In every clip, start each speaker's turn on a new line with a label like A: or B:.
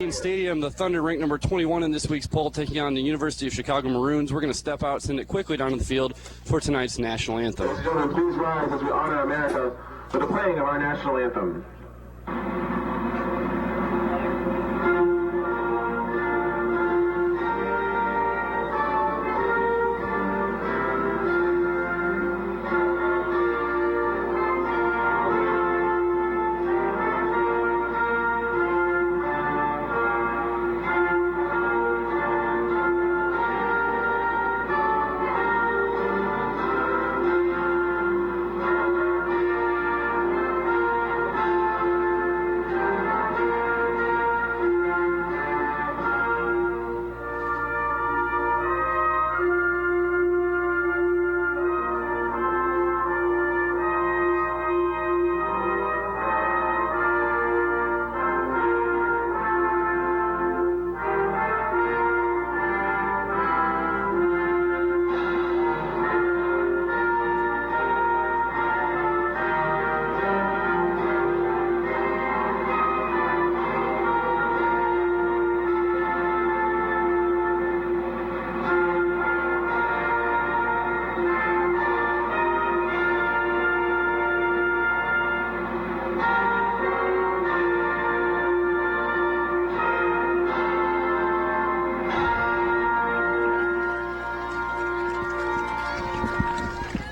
A: Stadium, the Thunder ranked number 21 in this week's poll, taking on the University of Chicago Maroons. We're going to step out, send it quickly down to the field for tonight's national anthem.
B: Ladies and gentlemen, please rise as we honor America with the playing of our national anthem.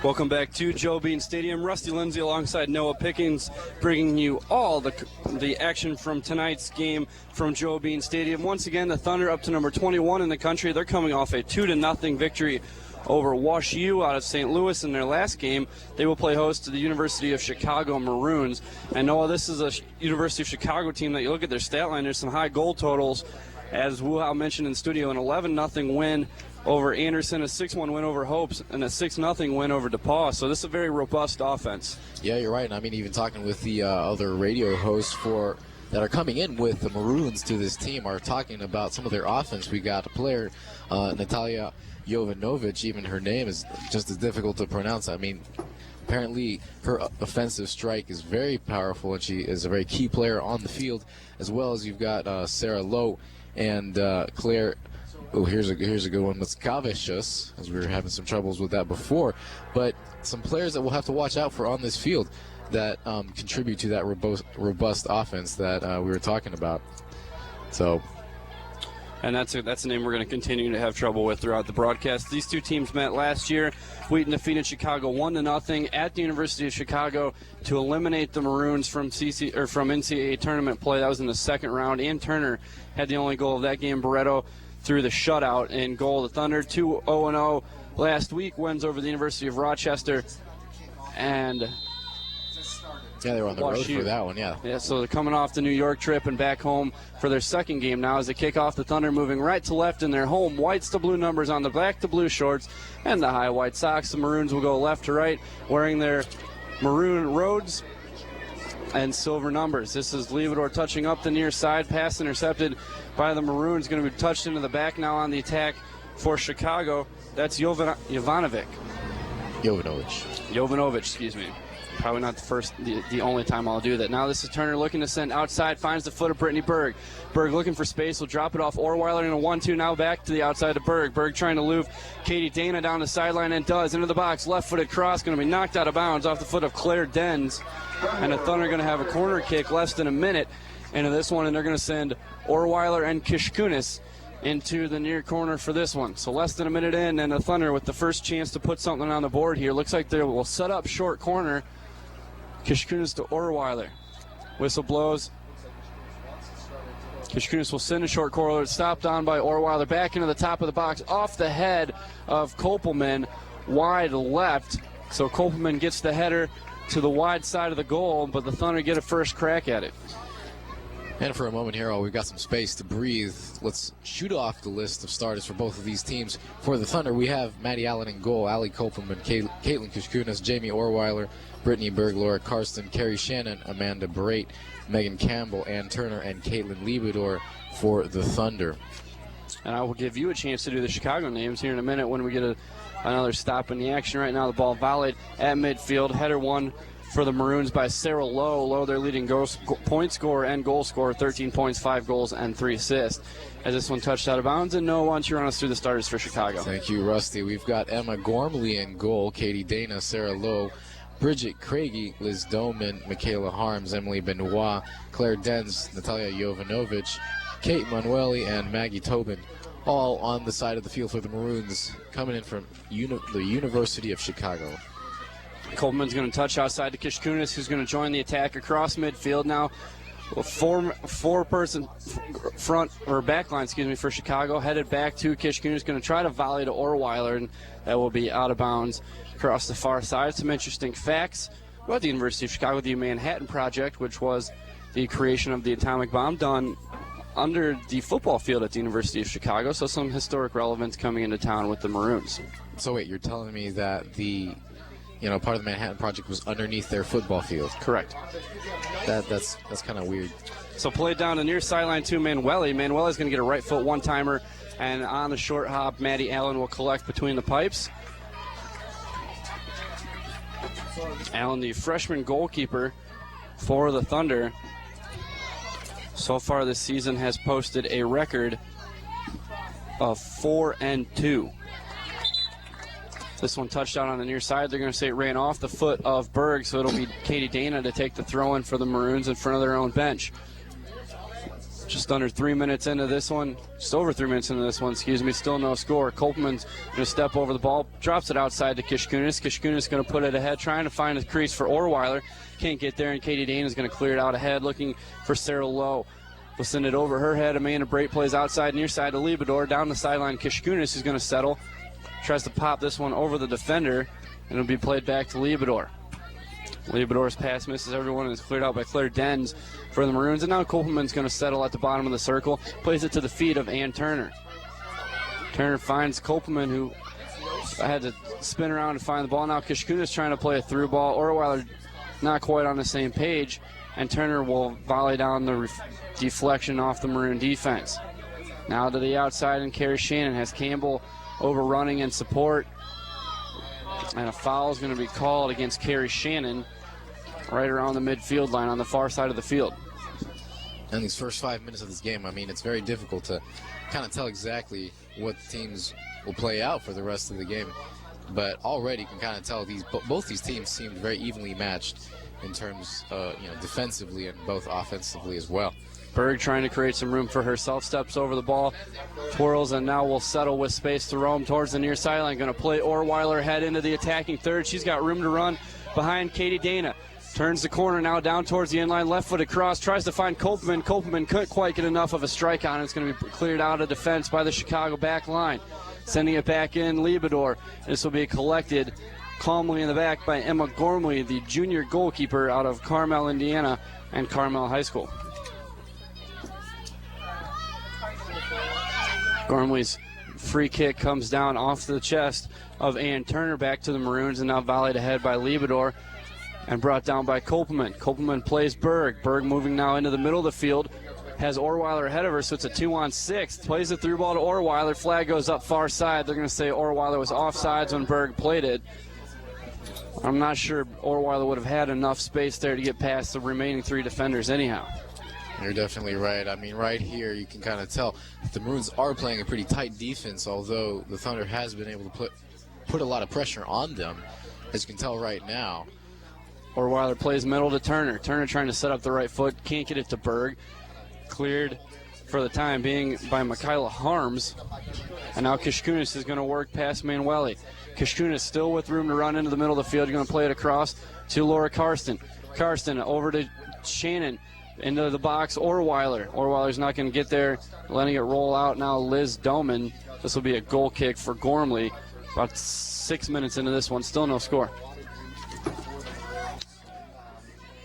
A: Welcome back to Joe Bean Stadium. Rusty Lindsay alongside Noah Pickens, bringing you all the action from tonight's game from Joe Bean Stadium. Once again, the Thunder up to number 21 in the country. They're coming off a 2-0 victory over Wash U out of St. Louis in their last game. They will play host to the University of Chicago Maroons. And Noah, this is a University of Chicago team that you look at their stat line, there's some high goal totals. As Wuhao mentioned in studio, an 11-0 win over Anderson, a 6-1 win over Hopes, and a 6-0 win over DePaul. So this is a very robust offense.
C: Yeah, you're right. And I mean, even talking with the other radio hosts that are coming in with the Maroons to this team are talking about some of their offense. We got a player, Natalia Jovanovic. Even her name is just as difficult to pronounce. I mean, apparently her offensive strike is very powerful, and she is a very key player on the field, as well as you've got Sarah Lowe and Claire. Oh, here's a good one. Moskavicius, as we were having some troubles with that before. But some players that we'll have to watch out for on this field that contribute to that robust offense that we were talking about. So,
A: and that's a name we're going to continue to have trouble with throughout the broadcast. These two teams met last year. Wheaton defeated Chicago 1-0 at the University of Chicago to eliminate the Maroons from NCAA tournament play. That was in the second round. Ann Turner had the only goal of that game. Barreto through the shutout in goal. The Thunder 2-0 last week, wins over the University of Rochester, and
C: yeah, they were on the road for that one.
A: Yeah, so they're coming off the New York trip and back home for their second game now as they kick off. The Thunder moving right to left in their home whites to blue numbers on the black to blue shorts and the high white socks. The Maroons will go left to right wearing their maroon roads and silver numbers. This is Levidor touching up the near side. Pass intercepted by the Maroons. Going to be touched into the back now on the attack for Chicago. That's Jovanovic, excuse me. Probably not the only time I'll do that. Now this is Turner looking to send outside, finds the foot of Brittany Berg. Berg looking for space, will drop it off Orweiler in a 1-2, now back to the outside of Berg. Berg trying to loop Katie Dana down the sideline and does. Into the box, left-footed cross, going to be knocked out of bounds off the foot of Claire Dens. And the Thunder are going to have a corner kick less than a minute into this one, and they're going to send Orweiler and Kishkunis into the near corner for this one. So less than a minute in, and the Thunder with the first chance to put something on the board here. Looks like they will set up short corner. Kishkunis to Orweiler. Whistle blows. Kishkunis will send a short corner. Stopped on by Orweiler. Back into the top of the box. Off the head of Kopelman. Wide left. So Kopelman gets the header to the wide side of the goal, but the Thunder get a first crack at it.
C: And for a moment here, we've got some space to breathe. Let's shoot off the list of starters for both of these teams. For the Thunder, we have Maddie Allen in goal, Allie Kopelman, Caitlin Kishkunis, Jamie Orweiler, Brittany Berg, Laura Karsten, Carrie Shannon, Amanda Brate, Megan Campbell, Ann Turner, and Caitlin Liebedor for the Thunder.
A: And I will give you a chance to do the Chicago names here in a minute when we get another stop in the action. Right now, the ball volleyed at midfield. Header one for the Maroons by Sarah Lowe. Lowe, their leading point scorer and goal scorer, 13 points, 5 goals, and 3 assists. As this one touched out of bounds. And Noah, why don't you run us through the starters for Chicago?
C: Thank you, Rusty. We've got Emma Gormley in goal, Katie Dana, Sarah Lowe, Bridget Craigie, Liz Doman, Michaela Harms, Emily Benoit, Claire Denz, Natalia Jovanovic, Kate Manueli, and Maggie Tobin, all on the side of the field for the Maroons, coming in from the University of Chicago.
A: Coleman's going to touch outside to Kishkunis, who's going to join the attack across midfield now. Four-person front or back line, for Chicago, headed back to Kishkunis, going to try to volley to Orweiler, and that will be out of bounds across the far side. Some interesting facts about the University of Chicago, the Manhattan Project, which was the creation of the atomic bomb done under the football field at the University of Chicago, so some historic relevance coming into town with the Maroons.
C: So wait, you're telling me that the part of the Manhattan Project was underneath their football field?
A: Correct.
C: That's kind of weird.
A: So played down the near sideline to Manueli. Manueli's going to get a right foot one-timer, and on the short hop, Maddie Allen will collect between the pipes. Allen, the freshman goalkeeper for the Thunder, so far this season has posted a record of 4-2. This one touched out on the near side. They're going to say it ran off the foot of Berg, so it'll be Katie Dana to take the throw-in for the Maroons in front of their own bench. Just under 3 minutes into this one, just over 3 minutes into this one, still no score. Kolpman's going to step over the ball, drops it outside to Kishkunis. Kishkunis going to put it ahead, trying to find a crease for Orweiler. Can't get there, and Katie Dana is going to clear it out ahead, looking for Sarah Lowe. Will send it over her head. Amanda Brait plays outside, near side to Liebador. Down the sideline, Kishkunis is going to settle. Tries to pop this one over the defender, and it'll be played back to Liebador. Liebador's pass misses everyone and is cleared out by Claire Denz for the Maroons. And now Kolpman's going to settle at the bottom of the circle, plays it to the feet of Ann Turner. Turner finds Kolpman, who had to spin around to find the ball. Now Kishkunis trying to play a through ball. Orweiler not quite on the same page, and Turner will volley down the deflection off the Maroon defense. Now to the outside, and Carrie Shannon has Campbell overrunning in support, and a foul is going to be called against Carrie Shannon right around the midfield line on the far side of the field.
C: In these first 5 minutes of this game, it's very difficult to kind of tell exactly what teams will play out for the rest of the game, but already you can kind of tell both these teams seemed very evenly matched in terms defensively and both offensively as well.
A: Berg trying to create some room for herself, steps over the ball, twirls, and now will settle with space to roam towards the near sideline. Going to play Orweiler head into the attacking third. She's got room to run behind Katie Dana. Turns the corner now down towards the end line, left-footed cross, tries to find Kolpman. Kolpman couldn't quite get enough of a strike on it. It's going to be cleared out of defense by the Chicago back line. Sending it back in, Liebador. This will be collected calmly in the back by Emma Gormley, the junior goalkeeper out of Carmel, Indiana, and Carmel High School. Gormley's free kick comes down off the chest of Ann Turner, back to the Maroons, and now volleyed ahead by Liebador and brought down by Kolpman. Kolpman plays Berg. Berg moving now into the middle of the field. Has Orweiler ahead of her, so it's a 2-on-6. Plays the through ball to Orweiler. Flag goes up far side. They're going to say Orweiler was offsides when Berg played it. I'm not sure Orweiler would have had enough space there to get past the remaining three defenders anyhow.
C: You're definitely right. Right here you can kind of tell that the Maroons are playing a pretty tight defense, although the Thunder has been able to put a lot of pressure on them, as you can tell right now.
A: Orweiler plays middle to Turner. Turner trying to set up the right foot. Can't get it to Berg. Cleared for the time being by Michaela Harms. And now Kishkunis is going to work past Manueli. Kishkunis still with room to run into the middle of the field. Going to play it across to Laura Karsten. Karsten over to Shannon. Into the box, Orweiler. Orweiler's not going to get there. Letting it roll out now, Liz Doman. This will be a goal kick for Gormley. About 6 minutes into this one, still no score.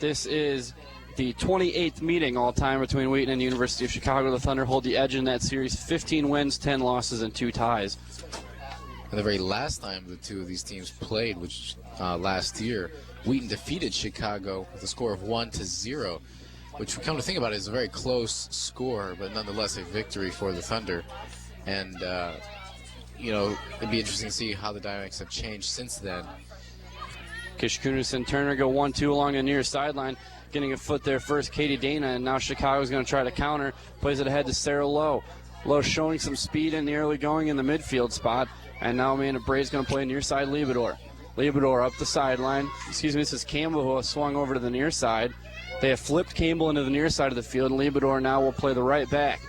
A: This is the 28th meeting all-time between Wheaton and the University of Chicago. The Thunder hold the edge in that series. 15 wins, 10 losses, and 2 ties.
C: And the very last time the two of these teams played, which last year, Wheaton defeated Chicago with a score of 1-0. Which, we come to think about, is a very close score, but nonetheless a victory for the Thunder. And, it'd be interesting to see how the dynamics have changed since then.
A: Kishkunis and Turner go 1-2 along the near sideline. Getting a foot there first, Katie Dana, and now Chicago's going to try to counter. Plays it ahead to Sarah Lowe. Lowe showing some speed in the early going in the midfield spot. And now Amanda Bray's going to play near side Liebador. Liebador up the sideline. Excuse me, this is Campbell who has swung over to the near side. They have flipped Campbell into the near side of the field, and Liebador now will play the right back.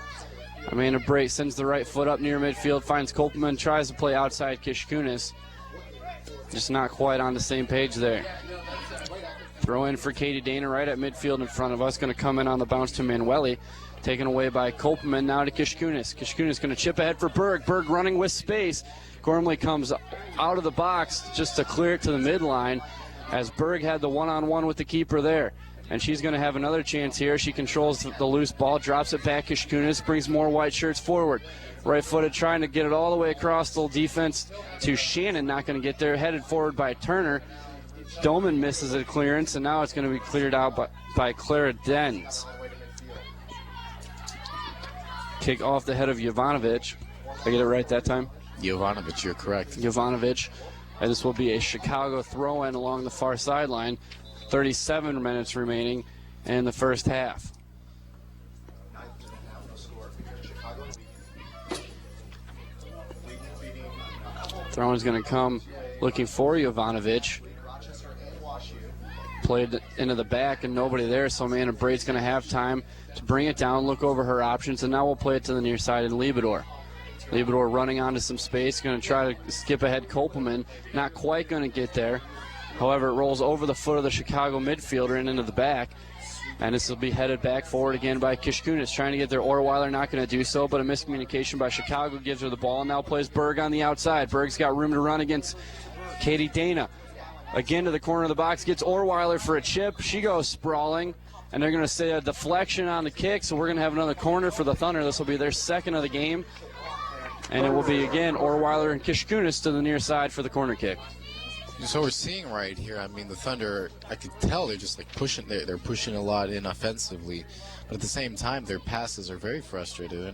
A: Amanda Bray sends the right foot up near midfield, finds Kopelman, tries to play outside Kishkunis. Just not quite on the same page there. Throw in for Katie Dana right at midfield in front of us. Going to come in on the bounce to Manueli. Taken away by Kopelman, now to Kishkunis. Kishkunis going to chip ahead for Berg. Berg running with space. Gormley comes out of the box just to clear it to the midline as Berg had the one-on-one with the keeper there. And she's going to have another chance here. She controls the loose ball, drops it back. Kishkunis brings more white shirts forward. Right-footed, trying to get it all the way across the defense to Shannon. Not going to get there. Headed forward by Turner. Doman misses a clearance, and now it's going to be cleared out by Clara Dens. Kick off the head of Jovanovic. I get it right that time?
C: Jovanovic, you're correct.
A: Jovanovic. And this will be a Chicago throw-in along the far sideline. 37 minutes remaining in the first half. Throw-in's going to come looking for Jovanovic. Played into the back and nobody there, so Amanda Braid's going to have time to bring it down, look over her options, and now we'll play it to the near side in Liebador. Liebador running onto some space, going to try to skip ahead Kopelman. Not quite going to get there. However, it rolls over the foot of the Chicago midfielder and into the back. And this will be headed back forward again by Kishkunis, trying to get there. Orweiler not going to do so, but a miscommunication by Chicago gives her the ball. And now plays Berg on the outside. Berg's got room to run against Katie Dana. Again to the corner of the box, gets Orweiler for a chip. She goes sprawling, and they're going to say a deflection on the kick, so we're going to have another corner for the Thunder. This will be their second of the game. And it will be, again, Orweiler and Kishkunis to the near side for the corner kick.
C: So we're seeing right here, I mean, the Thunder, I could tell they're just like pushing, they're pushing a lot in offensively, but at the same time, their passes are very frustrated. They're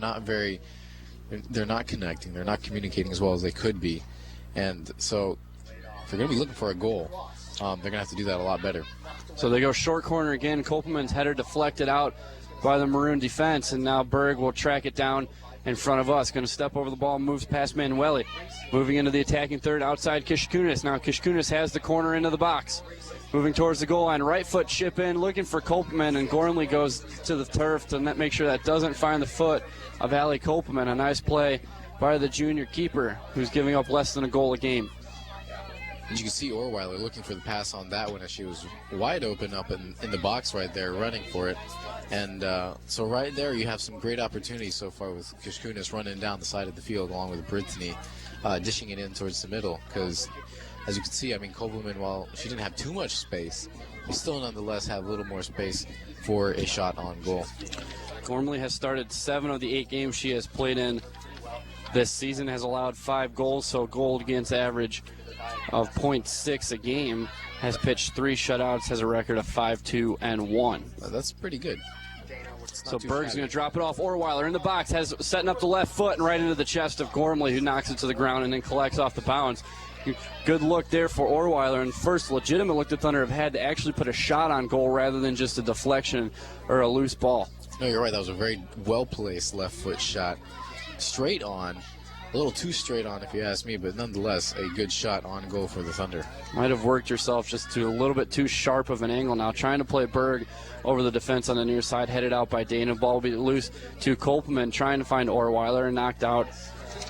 C: not connecting, they're not communicating as well as they could be. And so if they're going to be looking for a goal, they're going to have to do that a lot better.
A: So they go short corner again. Kopelman's header deflected out by the Maroon defense, and now Berg will track it down in front of us. Going to step over the ball, moves past Manueli. Moving into the attacking third outside Kishkunis. Now Kishkunis has the corner into the box. Moving towards the goal line. Right foot chip in, looking for Kopelman, and Gormley goes to the turf to make sure that doesn't find the foot of Allie Kopelman. A nice play by the junior keeper, who's giving up less than a goal a game.
C: And you can see Orweiler looking for the pass on that one as she was wide open up in the box right there, running for it. And so right there you have some great opportunities so far with Kishkunis running down the side of the field along with Brittany dishing it in towards the middle. Because as you can see, I mean, Kopelman, while she didn't have too much space, they still nonetheless have a little more space for a shot on goal.
A: Gormley has started 7 of the 8 games she has played in this season, has allowed 5 goals, so goal against average of .6 a game, has pitched 3 shutouts, has a record of 5-2-1.
C: That's pretty good.
A: So Berg's going to drop it off. Orweiler in the box, has setting up the left foot and right into the chest of Gormley, who knocks it to the ground and then collects off the bounce. Good look there for Orweiler, and first legitimate look the Thunder have had to actually put a shot on goal rather than just a deflection or a loose ball.
C: No, you're right. That was a very well-placed left foot shot. Straight on. A little too straight on if you ask me, but nonetheless a good shot on goal for the Thunder.
A: Might have worked yourself just to a little bit too sharp of an angle now. Trying to play Berg over the defense on the near side, headed out by Dana. Ball will be loose to Kopelman, trying to find Orweiler, and knocked out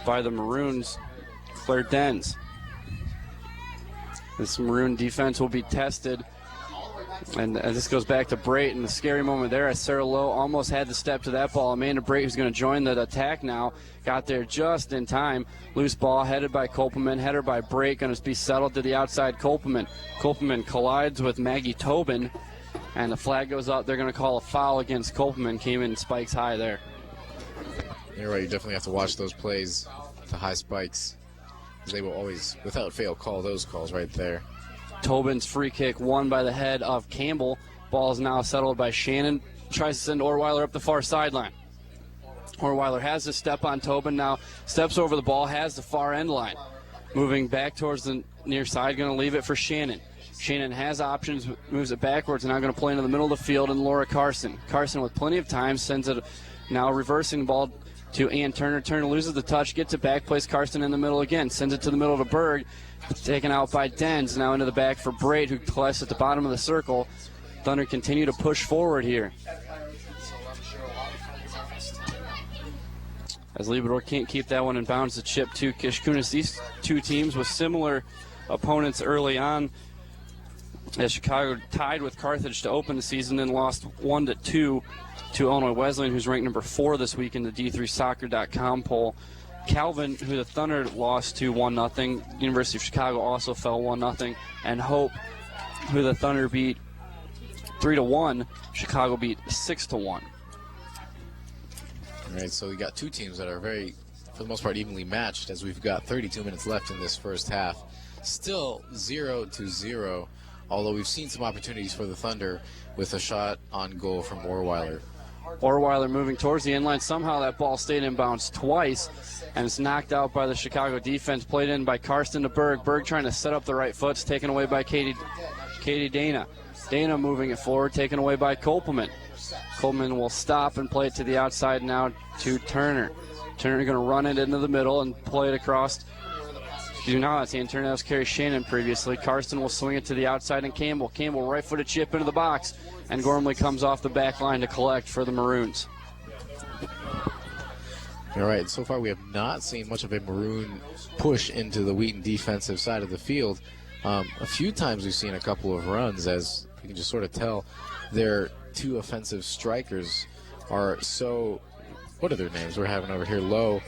A: by the Maroons, Claire Dens. This Maroon defense will be tested. And this goes back to Brayton. The scary moment there as Sarah Lowe almost had to step to that ball. Amanda Brayton, who's going to join the attack now, got there just in time. Loose ball headed by Kopelman, header by Brayton, going to be settled to the outside Kopelman. Kopelman collides with Maggie Tobin, and the flag goes up. They're going to call a foul against Kopelman. Came in spikes high there.
C: You're right. You definitely have to watch those plays, the high spikes, because they will always, without fail, call those calls right there.
A: Tobin's free kick won by the head of Campbell. Ball is now settled by Shannon. Tries to send Orweiler up the far sideline. Orweiler has the step on Tobin now. Steps over the ball, has the far end line. Moving back towards the near side, going to leave it for Shannon. Shannon has options, moves it backwards, and now going to play into the middle of the field, and Laura Carson. Carson with plenty of time sends it, now reversing the ball to Ann Turner. Turner loses the touch, gets it back, plays Carson in the middle again, sends it to the middle to Berg, taken out by Dens, now into the back for Braid, who collects at the bottom of the circle. Thunder continue to push forward here, as Libidor can't keep that one in bounds. The chip to Kishkunis. These two teams with similar opponents early on, as Chicago tied with Carthage to open the season, then lost 1-2 to Illinois Wesleyan, who's ranked number 4 this week in the D3Soccer.com poll. Calvin, who the Thunder lost to 1-0. University of Chicago also fell 1-0. And Hope, who the Thunder beat 3-1. Chicago beat 6-1.
C: All right, so we got two teams that are very, for the most part, evenly matched, as we've got 32 minutes left in this first half. Still 0-0, although we've seen some opportunities for the Thunder with a shot on goal from Orweiler.
A: Orweiler moving towards the end line. Somehow that ball stayed in bounds twice, and it's knocked out by the Chicago defense. Played in by Karsten to Berg. Berg trying to set up the right foot. It's taken away by Katie Dana. Dana moving it forward, taken away by Kopelman. Kopelman will stop and play it to the outside now to Turner. Turner going to run it into the middle and play it across. Do not see Turner. That was Carrie Shannon previously. Karsten will swing it to the outside, and Campbell right-footed chip into the box, and Gormley comes off the back line to collect for the Maroons.
C: All right, so far we have not seen much of a Maroon push into the Wheaton defensive side of the field. A few times we've seen a couple of runs, as you can just sort of tell their two offensive strikers are so, what are their names we're having over here, low,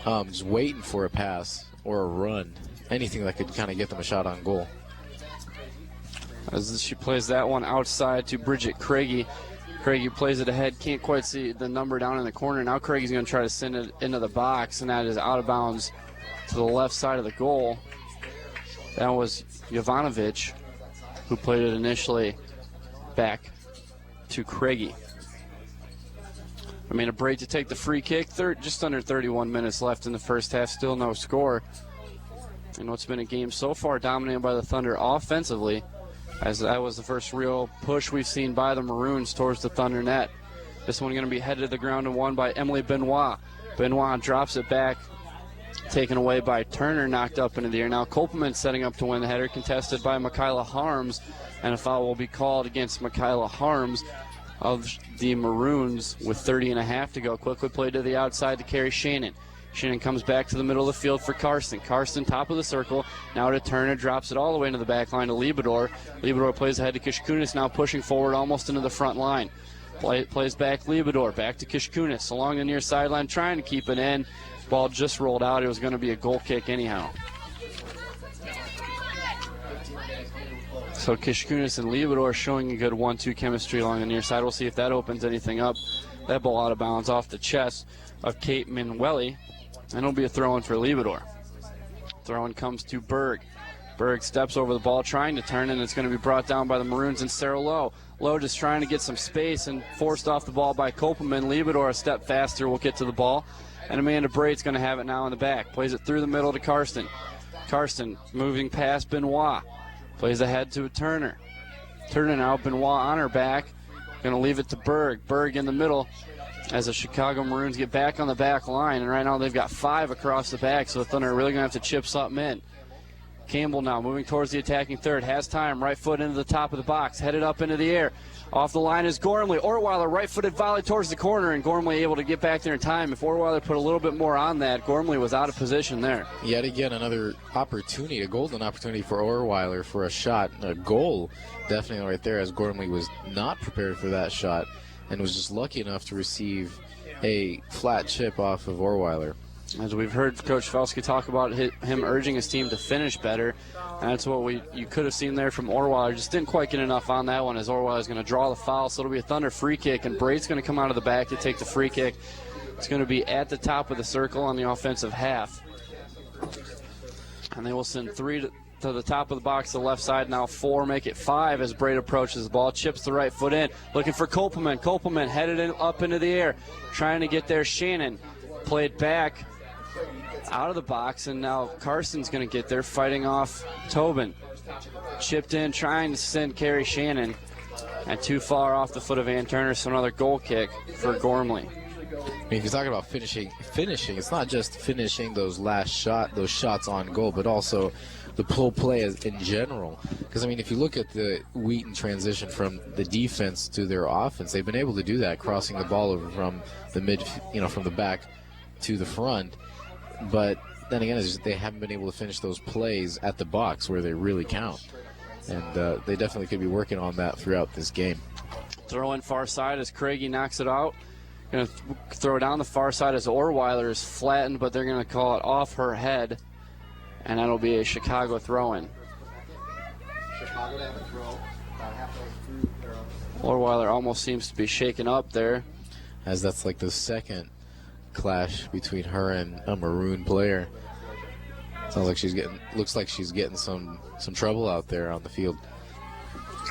C: just waiting for a pass or a run, anything that could kind of get them a shot on goal.
A: As she plays that one outside to Bridget Craigie. Craigie plays it ahead, can't quite see the number down in the corner. Now Craigie's going to try to send it into the box, and that is out of bounds to the left side of the goal. That was Jovanovic, who played it initially back to Craigie. A break to take the free kick. Just under 31 minutes left in the first half. Still no score. And what's been a game so far dominated by the Thunder offensively, as that was the first real push we've seen by the Maroons towards the Thunder net. This one going to be headed to the ground and won by Emily Benoit. Benoit drops it back, taken away by Turner, knocked up into the air. Now Kopelman setting up to win the header, contested by Michaela Harms, and a foul will be called against Michaela Harms of the Maroons with 30.5 to go. Quickly played to the outside to Carrie Shannon. Shannon comes back to the middle of the field for Karsten. Karsten, top of the circle, now to Turner, drops it all the way into the back line to Libidor. Libidor plays ahead to Kishkunis, now pushing forward almost into the front line. Plays back Libidor, back to Kishkunis, along the near sideline, trying to keep it in. Ball just rolled out. It was going to be a goal kick anyhow. So Kishkunis and Libidor showing a good 1-2 chemistry along the near side. We'll see if that opens anything up. That ball out of bounds off the chest of Kate Manueli, and it'll be a throw-in for Libidor. Throw-in comes to Berg. Berg steps over the ball, trying to turn, and it's going to be brought down by the Maroons and Sarah Lowe. Lowe just trying to get some space and forced off the ball by Kopelman. Libidor a step faster will get to the ball, and Amanda Braid's going to have it now in the back. Plays it through the middle to Karsten. Karsten moving past Benoit. Plays ahead to Turner. Turner now, Benoit on her back. Going to leave it to Berg. Berg in the middle as the Chicago Maroons get back on the back line. And right now they've got 5 across the back, so the Thunder are really going to have to chip something in. Campbell now moving towards the attacking third. Has time. Right foot into the top of the box. Headed up into the air. Off the line is Gormley. Orweiler right-footed volley towards the corner, and Gormley able to get back there in time. If Orweiler put a little bit more on that, Gormley was out of position there.
C: Yet again, another opportunity, a golden opportunity for Orweiler for a shot, a goal, definitely right there, as Gormley was not prepared for that shot and was just lucky enough to receive a flat chip off of Orweiler.
A: As we've heard Coach Felsky talk about him urging his team to finish better, and that's what you could have seen there from Orweiler. Just didn't quite get enough on that one, as Orweiler's going to draw the foul, so it'll be a Thunder free kick, and Braid's going to come out of the back to take the free kick. It's going to be at the top of the circle on the offensive half. And they will send 3 to the top of the box to the left side. Now 4, make it 5 as Braid approaches the ball. Chips the right foot in, looking for Kopelman. Kopelman headed up into the air, trying to get there. Shannon played back out of the box, and now Carson's going to get there, fighting off Tobin. chipped in, trying to send Carrie Shannon, and too far off the foot of Van Turner, so another goal kick for Gormley.
C: I mean, if you're talking about finishing, it's not just finishing those shots on goal, but also the pull play in general. Because I mean, if you look at the Wheaton transition from the defense to their offense, they've been able to do that, crossing the ball over from the from the back to the front. But then again, it's just they haven't been able to finish those plays at the box where they really count. And they definitely could be working on that throughout this game.
A: Throw in far side as Craigie knocks it out. Going to throw it down the far side as Orweiler is flattened, but they're going to call it off her head. And that'll be a Chicago throw-in.
D: Chicago to have a throw about halfway through their own.
A: Orweiler almost seems to be shaken up there.
C: As that's like the second clash between her and a Maroon player. Looks like she's getting some trouble out there on the field.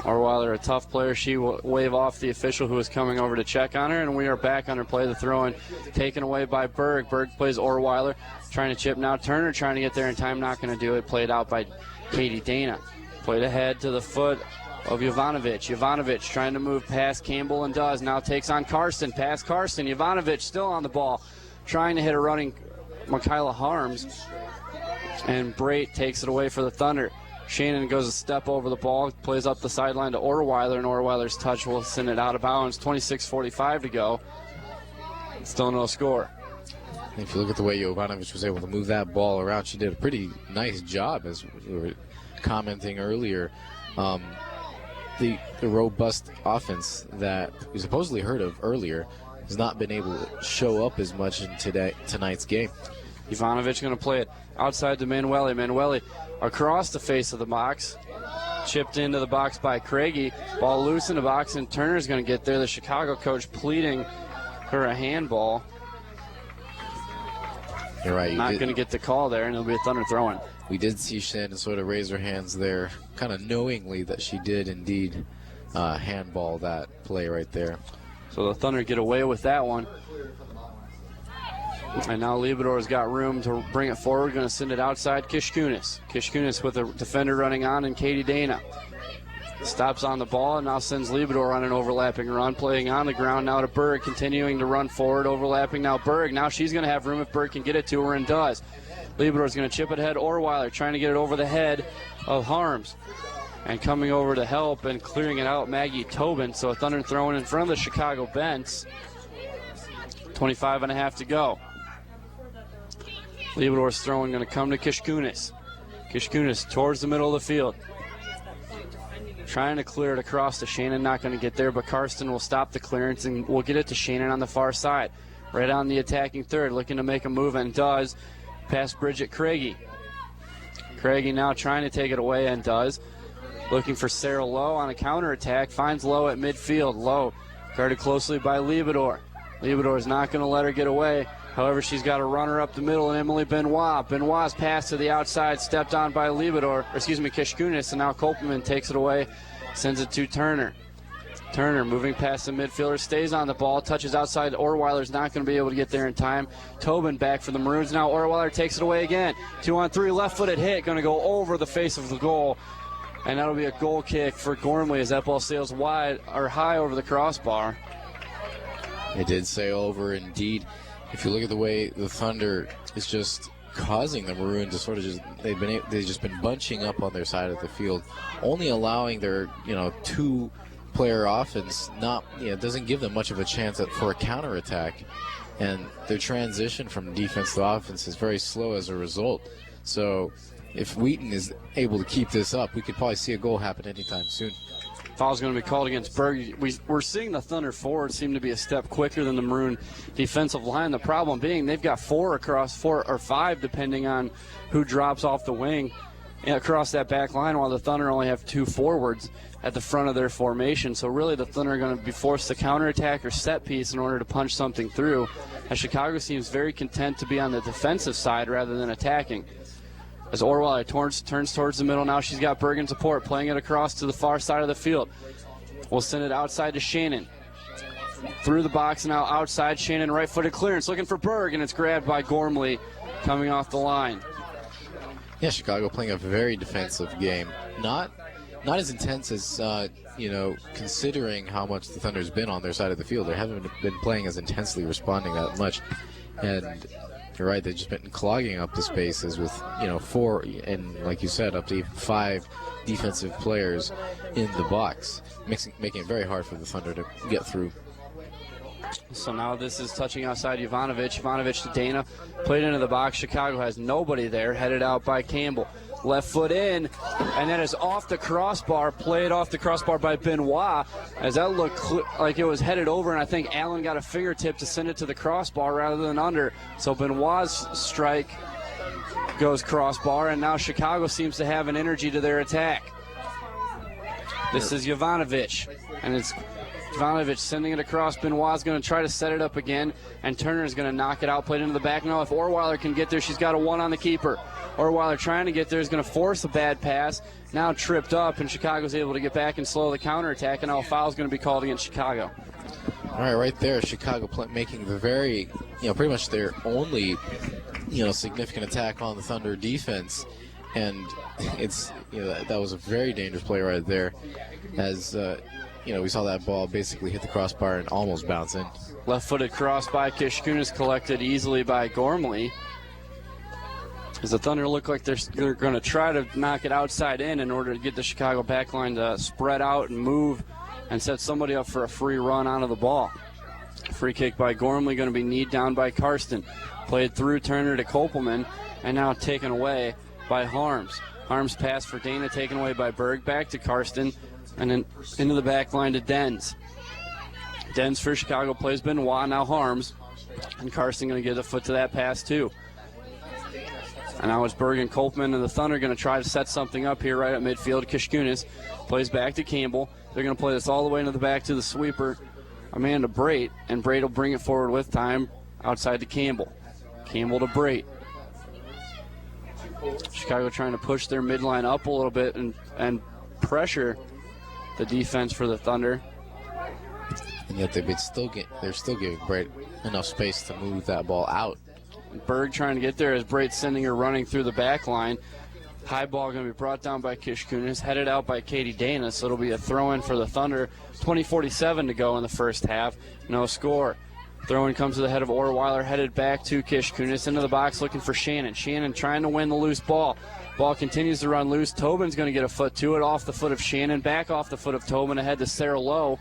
A: Orweiler, a tough player. She will wave off the official who was coming over to check on her, and we are back on her play. The throw-in taken away by Berg. Berg plays Orweiler, trying to chip now. Turner trying to get there in time, not going to do it. Played out by Katie Dana. Played ahead to the foot of Jovanovic. Jovanovic trying to move past Campbell and does. Now takes on Karsten. Past Karsten. Jovanovic still on the ball, trying to hit a running Michaela Harms. And Brait takes it away for the Thunder. Shannon goes a step over the ball, plays up the sideline to Orweiler, and Orweiler's touch will send it out of bounds. 26:45 to go. Still no score.
C: If you look at the way Jovanovic was able to move that ball around, she did a pretty nice job, as we were commenting earlier. The robust offense that we supposedly heard of earlier has not been able to show up as much in tonight's game.
A: Ivanovic going to play it outside to Manueli. Manueli across the face of the box. Chipped into the box by Craigie. Ball loose in the box, and Turner's going to get there. The Chicago coach pleading her a handball.
C: You're right.
A: Not going to get the call there, and it'll be a Thunder throw-in.
C: We did see Shannon sort of raise her hands there, kind of knowingly that she did indeed handball that play right there.
A: So the Thunder get away with that one. And now Libidor's got room to bring it forward. Going to send it outside. Kishkunis. Kishkunis with a defender running on, and Katie Dana stops on the ball and now sends Libidor on an overlapping run. Playing on the ground now to Berg, continuing to run forward. Overlapping now Berg. Now she's going to have room if Berg can get it to her, and does. Libidor's going to chip it ahead. Orweiler trying to get it over the head of Harms. And coming over to help and clearing it out, Maggie Tobin. So a Thunder throwing in front of the Chicago bench. 25.5 to go. Libidor's throwing going to come to Kishkunis. Kishkunis towards the middle of the field. Trying to clear it across to Shannon. Not going to get there, but Karsten will stop the clearance and will get it to Shannon on the far side. Right on the attacking third, looking to make a move, and does. Past Bridget Craigie. Craigie now trying to take it away, and does. Looking for Sarah Lowe on a counterattack. Finds Lowe at midfield. Lowe guarded closely by Libidor. Libidor is not going to let her get away. However, she's got a runner up the middle, and Emily Benoit. Benoit's pass to the outside, stepped on by Kishkunis, and now Kopelman takes it away, sends it to Turner. Turner moving past the midfielder, stays on the ball, touches outside. Orweiler's not going to be able to get there in time. Tobin back for the Maroons. Now Orweiler takes it away again. 2-on-3, left-footed hit, going to go over the face of the goal. And that'll be a goal kick for Gormley as that ball sails wide or high over the crossbar.
C: It did sail over indeed. If you look at the way the Thunder is just causing the Maroon to sort of they've just been bunching up on their side of the field, only allowing their two-player offense doesn't give them much of a chance for a counterattack, and their transition from defense to offense is very slow as a result. So if Wheaton is able to keep this up, we could probably see a goal happen anytime soon.
A: Foul's going to be called against Berg. We're seeing the Thunder forward seem to be a step quicker than the Maroon defensive line. The problem being they've got four or five, depending on who drops off the wing across that back line, while the Thunder only have two forwards at the front of their formation. So really the Thunder are going to be forced to counterattack or set piece in order to punch something through, as Chicago seems very content to be on the defensive side rather than attacking. As Orweiler turns towards the middle, now she's got Berg in support, playing it across to the far side of the field. We'll send it outside to Shannon. Through the box now outside, Shannon right-footed clearance, looking for Berg, and it's grabbed by Gormley coming off the line.
C: Yeah, Chicago playing a very defensive game. Not not as intense as, considering how much the Thunder's been on their side of the field. They haven't been playing as intensely, responding that much. And you're right, they've just been clogging up the spaces with, 4 and, like you said, up to even 5 defensive players in the box, making it very hard for the Thunder to get through.
A: So now this is touching outside Jovanovic. Jovanovic to Dana. Played into the box. Chicago has nobody there. Headed out by Campbell. Left foot in. And that is off the crossbar. Played off the crossbar by Benoit. As that looked like it was headed over. And I think Allen got a fingertip to send it to the crossbar rather than under. So Benoit's strike goes crossbar. And now Chicago seems to have an energy to their attack. This is Jovanovic. And it's Jovanovic sending it across. Benoit's going to try to set it up again, and Turner's going to knock it out, played into the back. Now, if Orweiler can get there, she's got a 1 on the keeper. Orweiler trying to get there is going to force a bad pass. Now tripped up, and Chicago's able to get back and slow the counterattack, and now a foul is going to be called against Chicago.
C: All right, right there, Chicago making the very, pretty much their only, significant attack on the Thunder defense. And it's, that was a very dangerous play right there, as we saw that ball basically hit the crossbar and almost bounce in.
A: Left-footed cross by Kishkunis, collected easily by Gormley. As the Thunder look like they're going to try to knock it outside in order to get the Chicago backline to spread out and move and set somebody up for a free run onto the ball. Free kick by Gormley, going to be kneed down by Karsten. Played through Turner to Kopelman, and now taken away by Harms. Harms pass for Dana, taken away by Berg. Back to Karsten. And then into the back line to Dens. Dens for Chicago plays Benoit, now Harms. And Karsten going to get a foot to that pass too. And now it's Berg and Kopelman, and the Thunder going to try to set something up here right at midfield. Kishkunis plays back to Campbell. They're going to play this all the way into the back to the sweeper, Amanda Brait. And Brait will bring it forward with time outside to Campbell. Campbell to Brait. Chicago trying to push their midline up a little bit and pressure the defense for the Thunder.
C: And yet they're still giving Brait enough space to move that ball out.
A: Berg trying to get there as Brait sending her running through the back line. High ball going to be brought down by Kishkunis, headed out by Katie Dana, so it'll be a throw-in for the Thunder. 20:47 to go in the first half. No score. Throw-in comes to the head of Orweiler, headed back to Kishkunis, into the box looking for Shannon. Shannon trying to win the loose ball. Ball continues to run loose. Tobin's going to get a foot to it, off the foot of Shannon, back off the foot of Tobin, ahead to Sarah Lowe.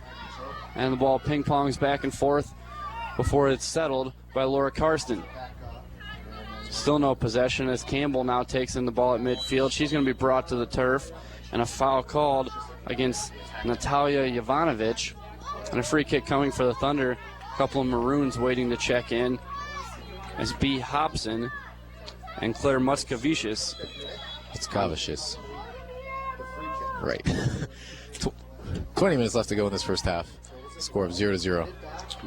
A: And the ball ping-pongs back and forth before it's settled by Laura Karsten. Still no possession as Campbell now takes in the ball at midfield. She's going to be brought to the turf, and a foul called against Natalia Jovanovic. And a free kick coming for the Thunder. A couple of Maroons waiting to check in as B. Hobson and Claire Muscovicius.
C: It's Kavicius. Right. 20 minutes left to go in this first half. Score of 0-0.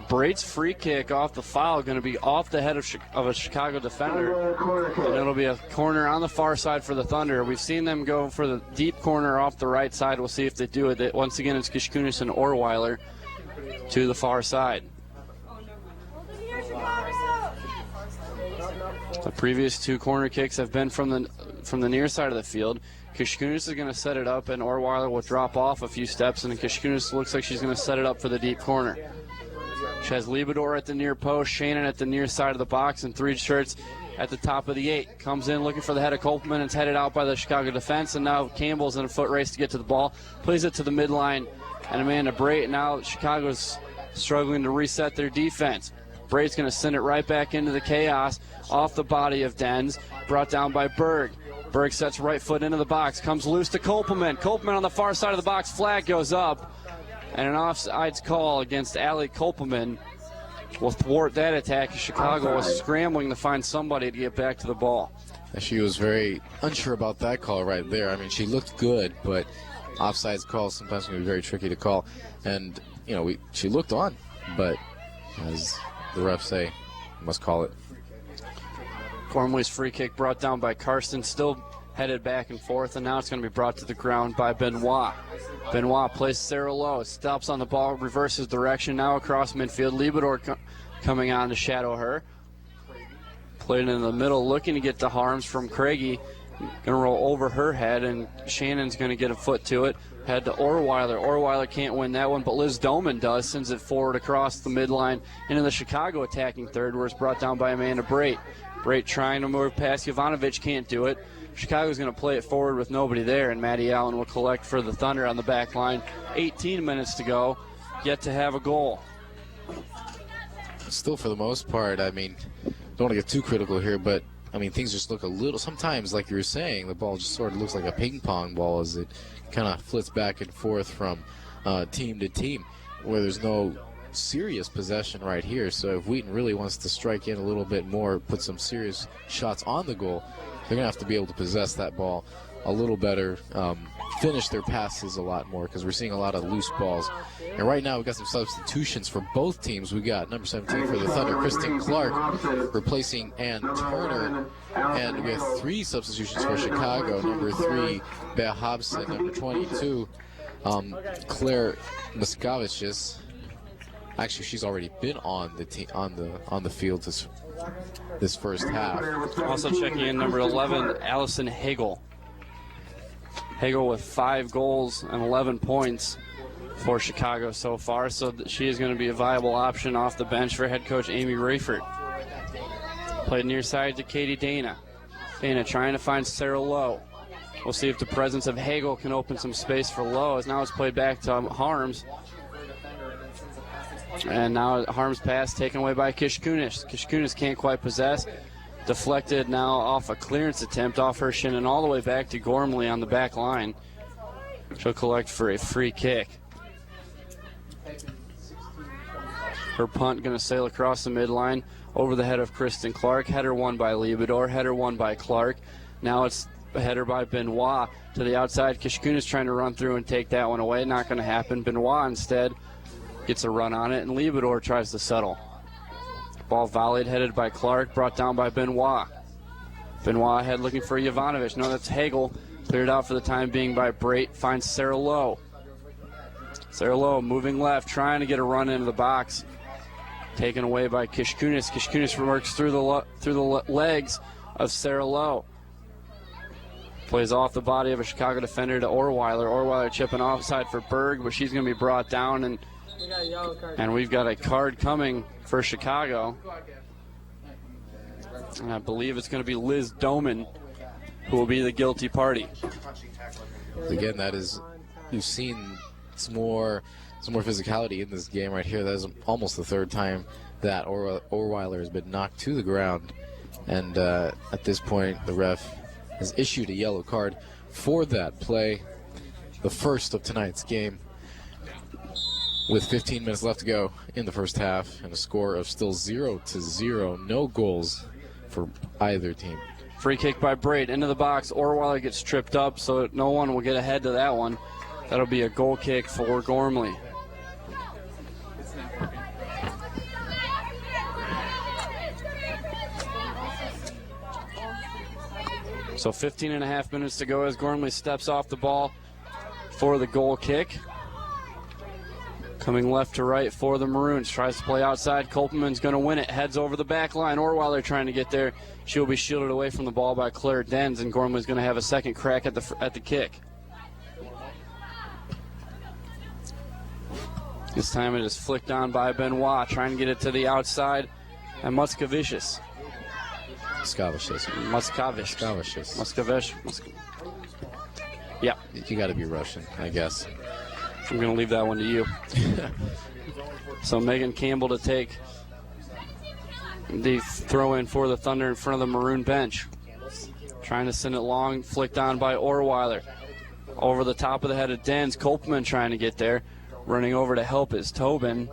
A: Brait's free kick off the foul going to be off the head of a Chicago defender. And it'll be a corner on the far side for the Thunder. We've seen them go for the deep corner off the right side. We'll see if they do it. Once again, it's Kishkunis and Orweiler to the far side. The previous 2 corner kicks have been from the near side of the field. Kishkunis is going to set it up, and Orweiler will drop off a few steps, and Kishkunis looks like she's going to set it up for the deep corner. She has Liebador at the near post, Shannon at the near side of the box, and 3 shirts at the top of the 8. Comes in looking for the head of Kopelman, and it's headed out by the Chicago defense, and now Campbell's in a foot race to get to the ball. Plays it to the midline, and Amanda Brait. Now Chicago's struggling to reset their defense. Brait's going to send it right back into the chaos off the body of Dens, brought down by Berg. Berg sets right foot into the box, comes loose to Kopelman. Kopelman on the far side of the box, flag goes up, and an offsides call against Allie Kopelman will thwart that attack. Chicago was scrambling to find somebody to get back to the ball.
C: She was very unsure about that call right there. I mean, she looked good, but offsides calls sometimes can be very tricky to call. And, she looked on, but as the refs say, must call it.
A: Gormley's free kick brought down by Karsten, still headed back and forth, and now it's going to be brought to the ground by Benoit. Benoit plays Sarah Lowe, stops on the ball, reverses direction, now across midfield. Liebador coming on to shadow her. Played in the middle, looking to get to Harms from Craigie, Going to roll over her head, and Shannon's going to get a foot to it. Head to Orweiler. Orweiler can't win that one, but Liz Doman does. Sends it forward across the midline into the Chicago attacking third, where it's brought down by Amanda Brait. Brait trying to move past Jovanovic, can't do it. Chicago's going to play it forward with nobody there, and Maddie Allen will collect for the Thunder on the back line. 18 minutes to go, yet to have a goal.
C: Still, for the most part, I mean, don't want to get too critical here, but I mean, things just look a little, sometimes, like you were saying, the ball just sort of looks like a ping pong ball as it kind of flits back and forth from team to team, where there's no serious possession right here. So if Wheaton really wants to strike in a little bit more, put some serious shots on the goal, they're going to have to be able to possess that ball a little better, finish their passes a lot more, because we're seeing a lot of loose balls. And right now we've got some substitutions for both teams. We got number 17 for the Thunder, Kristen Clark, replacing Ann Turner. And we have 3 substitutions for Chicago. Number 3, Bea Hobson. Number 22, Claire Muscovicius. Actually, she's already been on the field this first half.
A: Also checking in number 11, Allison Hagel. Hagel with 5 goals and 11 points for Chicago so far, so she is going to be a viable option off the bench for head coach Amy Rayford. Played near side to Katie Dana. Dana trying to find Sarah Lowe. We'll see if the presence of Hagel can open some space for Lowe, as now it's played back to Harms. And now Harms' pass taken away by Kishkunis. Kishkunis can't quite possess. Deflected now off a clearance attempt off her shin and all the way back to Gormley on the back line. She'll collect for a free kick. Her punt going to sail across the midline over the head of Kristen Clark. Header won by Liebedor. Header won by Clark. Now it's a header by Benoit to the outside. Kishkunis trying to run through and take that one away. Not going to happen. Benoit instead gets a run on it, and Liebedor tries to settle. Ball volleyed, headed by Clark, brought down by Benoit. Benoit ahead looking for Jovanovic. No, that's Hagel. Cleared out for the time being by Brait. Finds Sarah Lowe. Sarah Lowe moving left, trying to get a run into the box. Taken away by Kishkunis. Kishkunis works through the legs of Sarah Lowe. Plays off the body of a Chicago defender to Orweiler. Orweiler chipping offside for Berg, but she's going to be brought down, and we've got a card coming for Chicago. And I believe it's going to be Liz Doman who will be the guilty party.
C: Again, that is, you've seen some more physicality in this game right here. That is almost the 3rd time that Orweiler has been knocked to the ground. And at this point, the ref has issued a yellow card for that play, the first of tonight's game, with 15 minutes left to go in the first half, and a score of still 0-0. No goals for either team.
A: Free kick by Brait into the box. Orweiler gets tripped up, so no one will get ahead to that one. That'll be a goal kick for Gormley. So 15 and a half minutes to go as Gormley steps off the ball for the goal kick. Coming left to right for the Maroons. Tries to play outside. Kolpman's going to win it. Heads over the back line. Orweiler trying to get there. She'll be shielded away from the ball by Claire Denz, and Gormley's going to have a second crack at the kick. This time it is flicked on by Benoit, trying to get it to the outside. And Muscovicius. Yeah.
C: You got to be Russian, I guess.
A: I'm going to leave that one to you. So Megan Campbell to take the throw in for the Thunder in front of the Maroon bench. Trying to send it long, flicked on by Orweiler. Over the top of the head of Denz. Kolpman trying to get there. Running over to help is Tobin.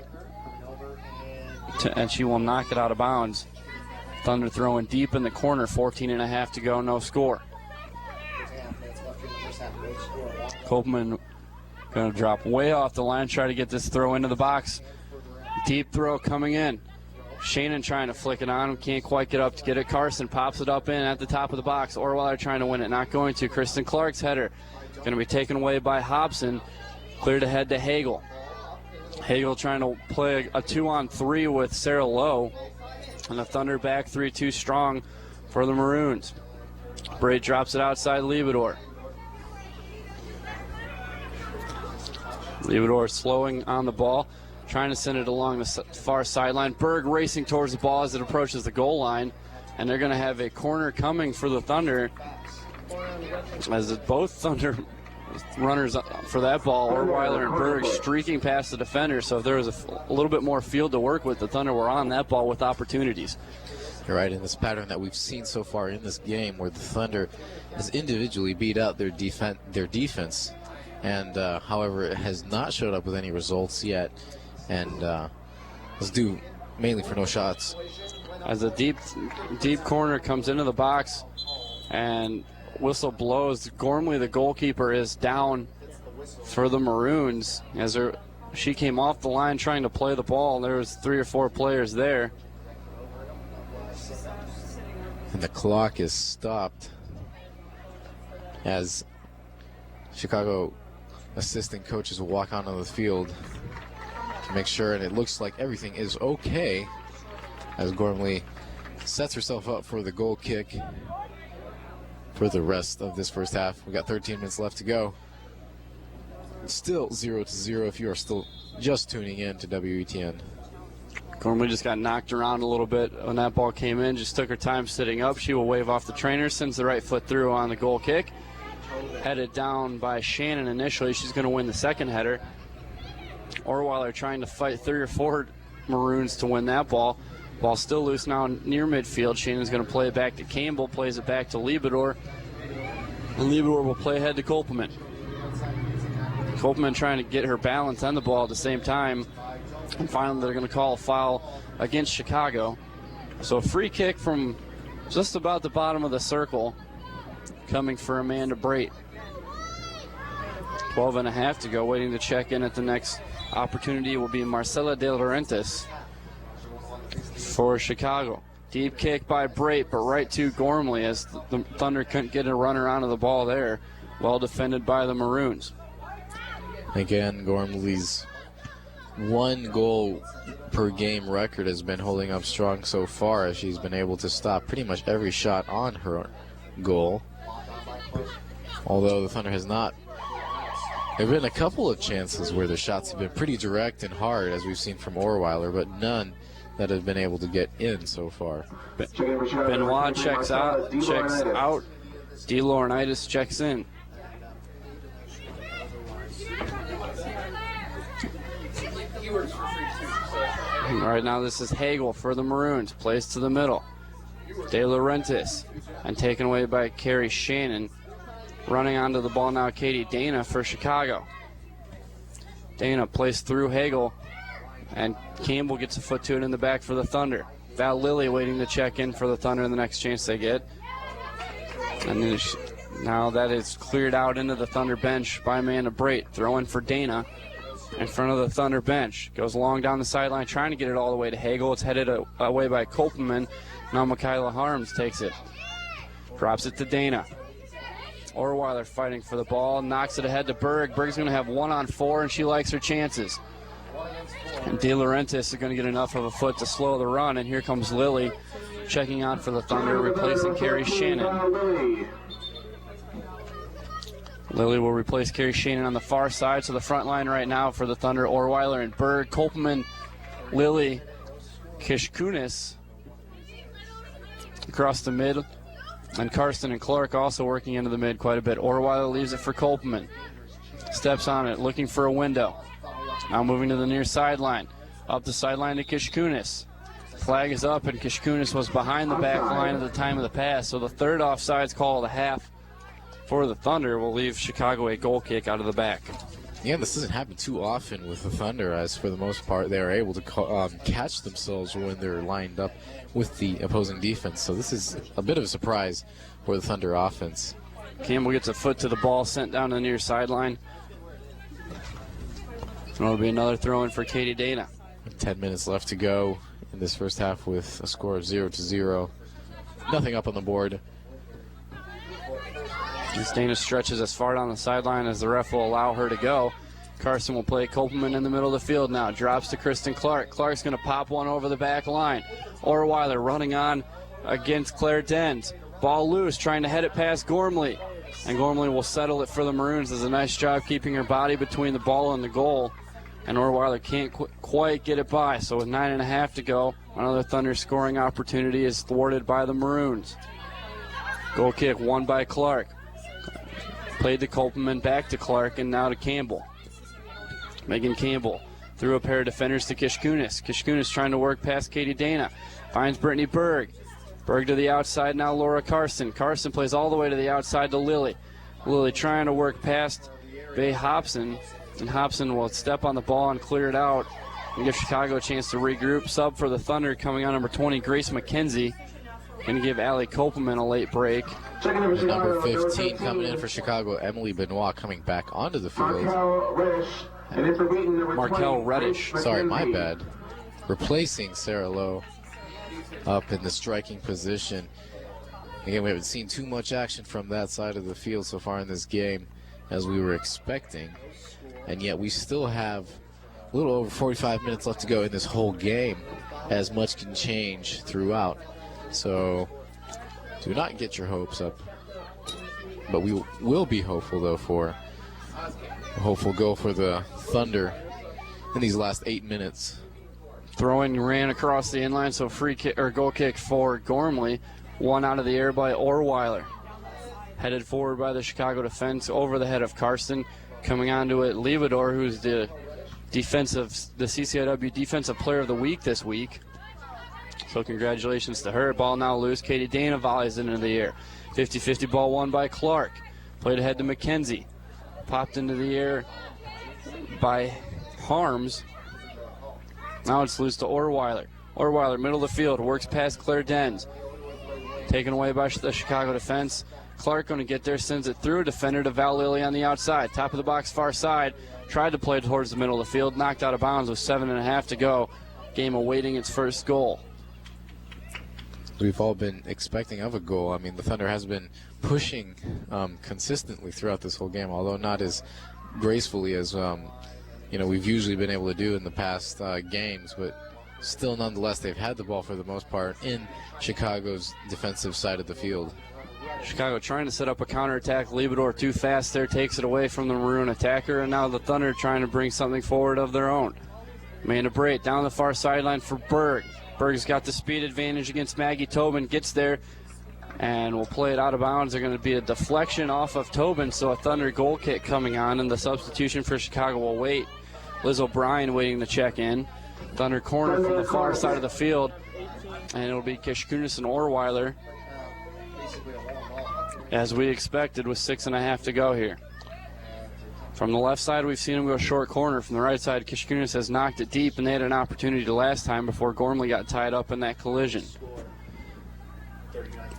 A: And she will knock it out of bounds. Thunder throwing deep in the corner. 14 and a half to go, no score. Kolpman going to drop way off the line, try to get this throw into the box. Deep throw coming in. Shannon trying to flick it on, can't quite get up to get it. Carson pops it up in at the top of the box. Orweiler trying to win it, not going to. Kristen Clark's header going to be taken away by Hobson. Cleared ahead to Hagel. Hagel trying to play a 2-on-3 with Sarah Lowe. And the Thunder back 3-2 strong for the Maroons. Bray drops it outside Liebedor. Liebedor slowing on the ball, trying to send it along the far sideline. Berg racing towards the ball as it approaches the goal line, and they're going to have a corner coming for the Thunder as both Thunder runners for that ball, Orweiler and Berg, streaking past the defender. So if there was a little bit more field to work with, the Thunder were on that ball with opportunities.
C: You're right, in this pattern that we've seen so far in this game where the Thunder has individually beat out their defense, and however, it has not showed up with any results yet, and was due mainly for no shots.
A: As a deep corner comes into the box and whistle blows, Gormley, the goalkeeper, is down for the Maroons as she came off the line trying to play the ball. There was 3 or 4 players there.
C: And the clock is stopped as Chicago assistant coaches will walk onto the field to make sure, and it looks like everything is okay as Gormley sets herself up for the goal kick for the rest of this first half. We got 13 minutes left to go. Still 0-0 if you are still just tuning in to WETN.
A: Gormley just got knocked around a little bit when that ball came in, just took her time sitting up. She will wave off the trainer, sends the right foot through on the goal kick. Headed down by Shannon initially. She's going to win the second header. Orweiler trying to fight 3 or 4 Maroons to win that ball. Ball still loose now near midfield. Shannon's going to play it back to Campbell, plays it back to Liebedor. And Liebedor will play ahead to Kopelman. Kopelman trying to get her balance on the ball at the same time. And finally, they're going to call a foul against Chicago. So a free kick from just about the bottom of the circle coming for Amanda Brait. 12 and a half to go, waiting to check in at the next opportunity will be Marcela De Laurentiis for Chicago. Deep kick by Brait, but right to Gormley as the Thunder couldn't get a runner onto the ball there. Well defended by the Maroons.
C: Again, Gormley's 1 goal per game record has been holding up strong so far as she's been able to stop pretty much every shot on her goal. Although the Thunder has not. There have been a couple of chances where the shots have been pretty direct and hard, as we've seen from Orweiler, but none that have been able to get in so far.
A: Benoit checks out. De Laurentiis checks in. All right, now this is Hagel for the Maroons. Plays to the middle. De Laurentiis, and taken away by Carrie Shannon. Running onto the ball now, Katie Dana for Chicago. Dana plays through Hagel, and Campbell gets a foot to it in the back for the Thunder. Val Lilly waiting to check in for the Thunder in the next chance they get. And then now that is cleared out into the Thunder bench by Amanda Brait. Throw in for Dana in front of the Thunder bench. Goes long down the sideline, trying to get it all the way to Hagel. It's headed away by Kopelman. Now Michaela Harms takes it. Drops it to Dana. Orweiler fighting for the ball, knocks it ahead to Berg. Berg's going to have 1-on-4, and she likes her chances. And De Laurentiis is going to get enough of a foot to slow the run, and here comes Lilly checking out for the Thunder, replacing Carrie Shannon. Lilly will replace Carrie Shannon on the far side, so the front line right now for the Thunder, Orweiler and Berg, Kopelman, Lilly, Kishkunis across the mid. And Karsten and Clark also working into the mid quite a bit. Orweiler leaves it for Kopelman. Steps on it, looking for a window. Now moving to the near sideline. Up the sideline to Kishkunis. Flag is up, and Kishkunis was behind the back line at the time of the pass. So the third offsides call of the half for the Thunder will leave Chicago a goal kick out of the back.
C: Yeah, this doesn't happen too often with the Thunder, as for the most part they are able to catch themselves when they're lined up with the opposing defense. So this is a bit of a surprise for the Thunder offense.
A: Campbell gets a foot to the ball, sent down to the near sideline. And it'll be another throw in for Katie Dana.
C: 10 minutes left to go in this first half with a score of 0-0. Nothing up on the board.
A: As Dana stretches as far down the sideline as the ref will allow her to go. Carson will play Kopelman in the middle of the field now. Drops to Kristen Clark. Clark's going to pop one over the back line. Orweiler running on against Claire Dent. Ball loose, trying to head it past Gormley. And Gormley will settle it for the Maroons. Does a nice job keeping her body between the ball and the goal. And Orweiler can't quite get it by. So with 9.5 to go, another Thunder scoring opportunity is thwarted by the Maroons. Goal kick won by Clark. Played to Kopelman, back to Clark, and now to Campbell. Megan Campbell through a pair of defenders to Kishkunis. Kishkunis trying to work past Katie Dana. Finds Brittany Berg. Berg to the outside, now Laura Carson. Carson plays all the way to the outside to Lily. Lily trying to work past Bay Hobson. And Hobson will step on the ball and clear it out and give Chicago a chance to regroup. Sub for the Thunder coming on number 20, Grace McKenzie. Going to give Allie Kopelman a late break.
C: Number 15 coming in for Chicago, Emily Benoit coming back onto the field.
A: Markel Reddish.
C: Sorry, my bad. Replacing Sarah Lowe up in the striking position. Again, we haven't seen too much action from that side of the field so far in this game as we were expecting. And yet we still have a little over 45 minutes left to go in this whole game, as much can change throughout. So do not get your hopes up. But we will be hopeful, though, for a hopeful goal for the Thunder in these last 8 minutes.
A: Throwing ran across the inline, so free kick or goal kick for Gormley. One out of the air by Orweiler. Headed forward by the Chicago defense over the head of Karsten. Coming onto it, Levador, who's the CCIW Defensive Player of the Week this week. So congratulations to her. Ball now loose. Katie Dana volleys it into the air. 50-50 ball won by Clark. Played ahead to McKenzie. Popped into the air by Harms. Now it's loose to Orweiler. Orweiler, middle of the field, works past Claire Dens. Taken away by the Chicago defense. Clark going to get there, sends it through a defender to Val Lilly on the outside. Top of the box, far side. Tried to play towards the middle of the field. Knocked out of bounds with 7.5 to go. Game awaiting its first goal.
C: We've all been expecting of a goal. I mean, the Thunder has been pushing consistently throughout this whole game, although not as gracefully as we've usually been able to do in the past games. But still, nonetheless, they've had the ball for the most part in Chicago's defensive side of the field.
A: Chicago trying to set up a counterattack. Liebador too fast there, takes it away from the Maroon attacker, and now the Thunder trying to bring something forward of their own. Amanda Brait down the far sideline for Berg. Berg's got the speed advantage against Maggie Tobin, gets there, and will play it out of bounds. They're going to be a deflection off of Tobin, so a Thunder goal kick coming on, and the substitution for Chicago will wait. Liz O'Brien waiting to check in. Thunder corner from the far side of the field, and it'll be Kishkunis and Orweiler, as we expected, with 6.5 to go here. From the left side, we've seen him go short corner. From the right side, Kishkunis has knocked it deep, and they had an opportunity to last time before Gormley got tied up in that collision.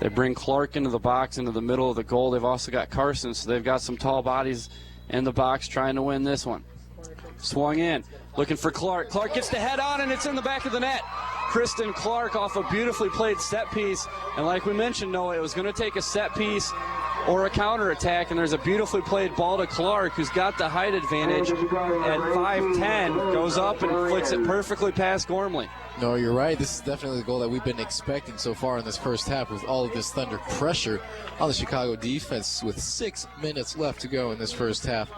A: They bring Clark into the box, into the middle of the goal. They've also got Carson, so they've got some tall bodies in the box trying to win this one. Swung in, looking for Clark. Clark gets the head on, and it's in the back of the net. Kristen Clark off a beautifully played set piece. And like we mentioned, Noah, it was going to take a set piece or a counterattack, and there's a beautifully played ball to Clark, who's got the height advantage at 5'10", goes up and flicks it perfectly past Gormley.
C: No, you're right. This is definitely the goal that we've been expecting so far in this first half, with all of this Thunder pressure on the Chicago defense with 6 minutes left to go in this first half.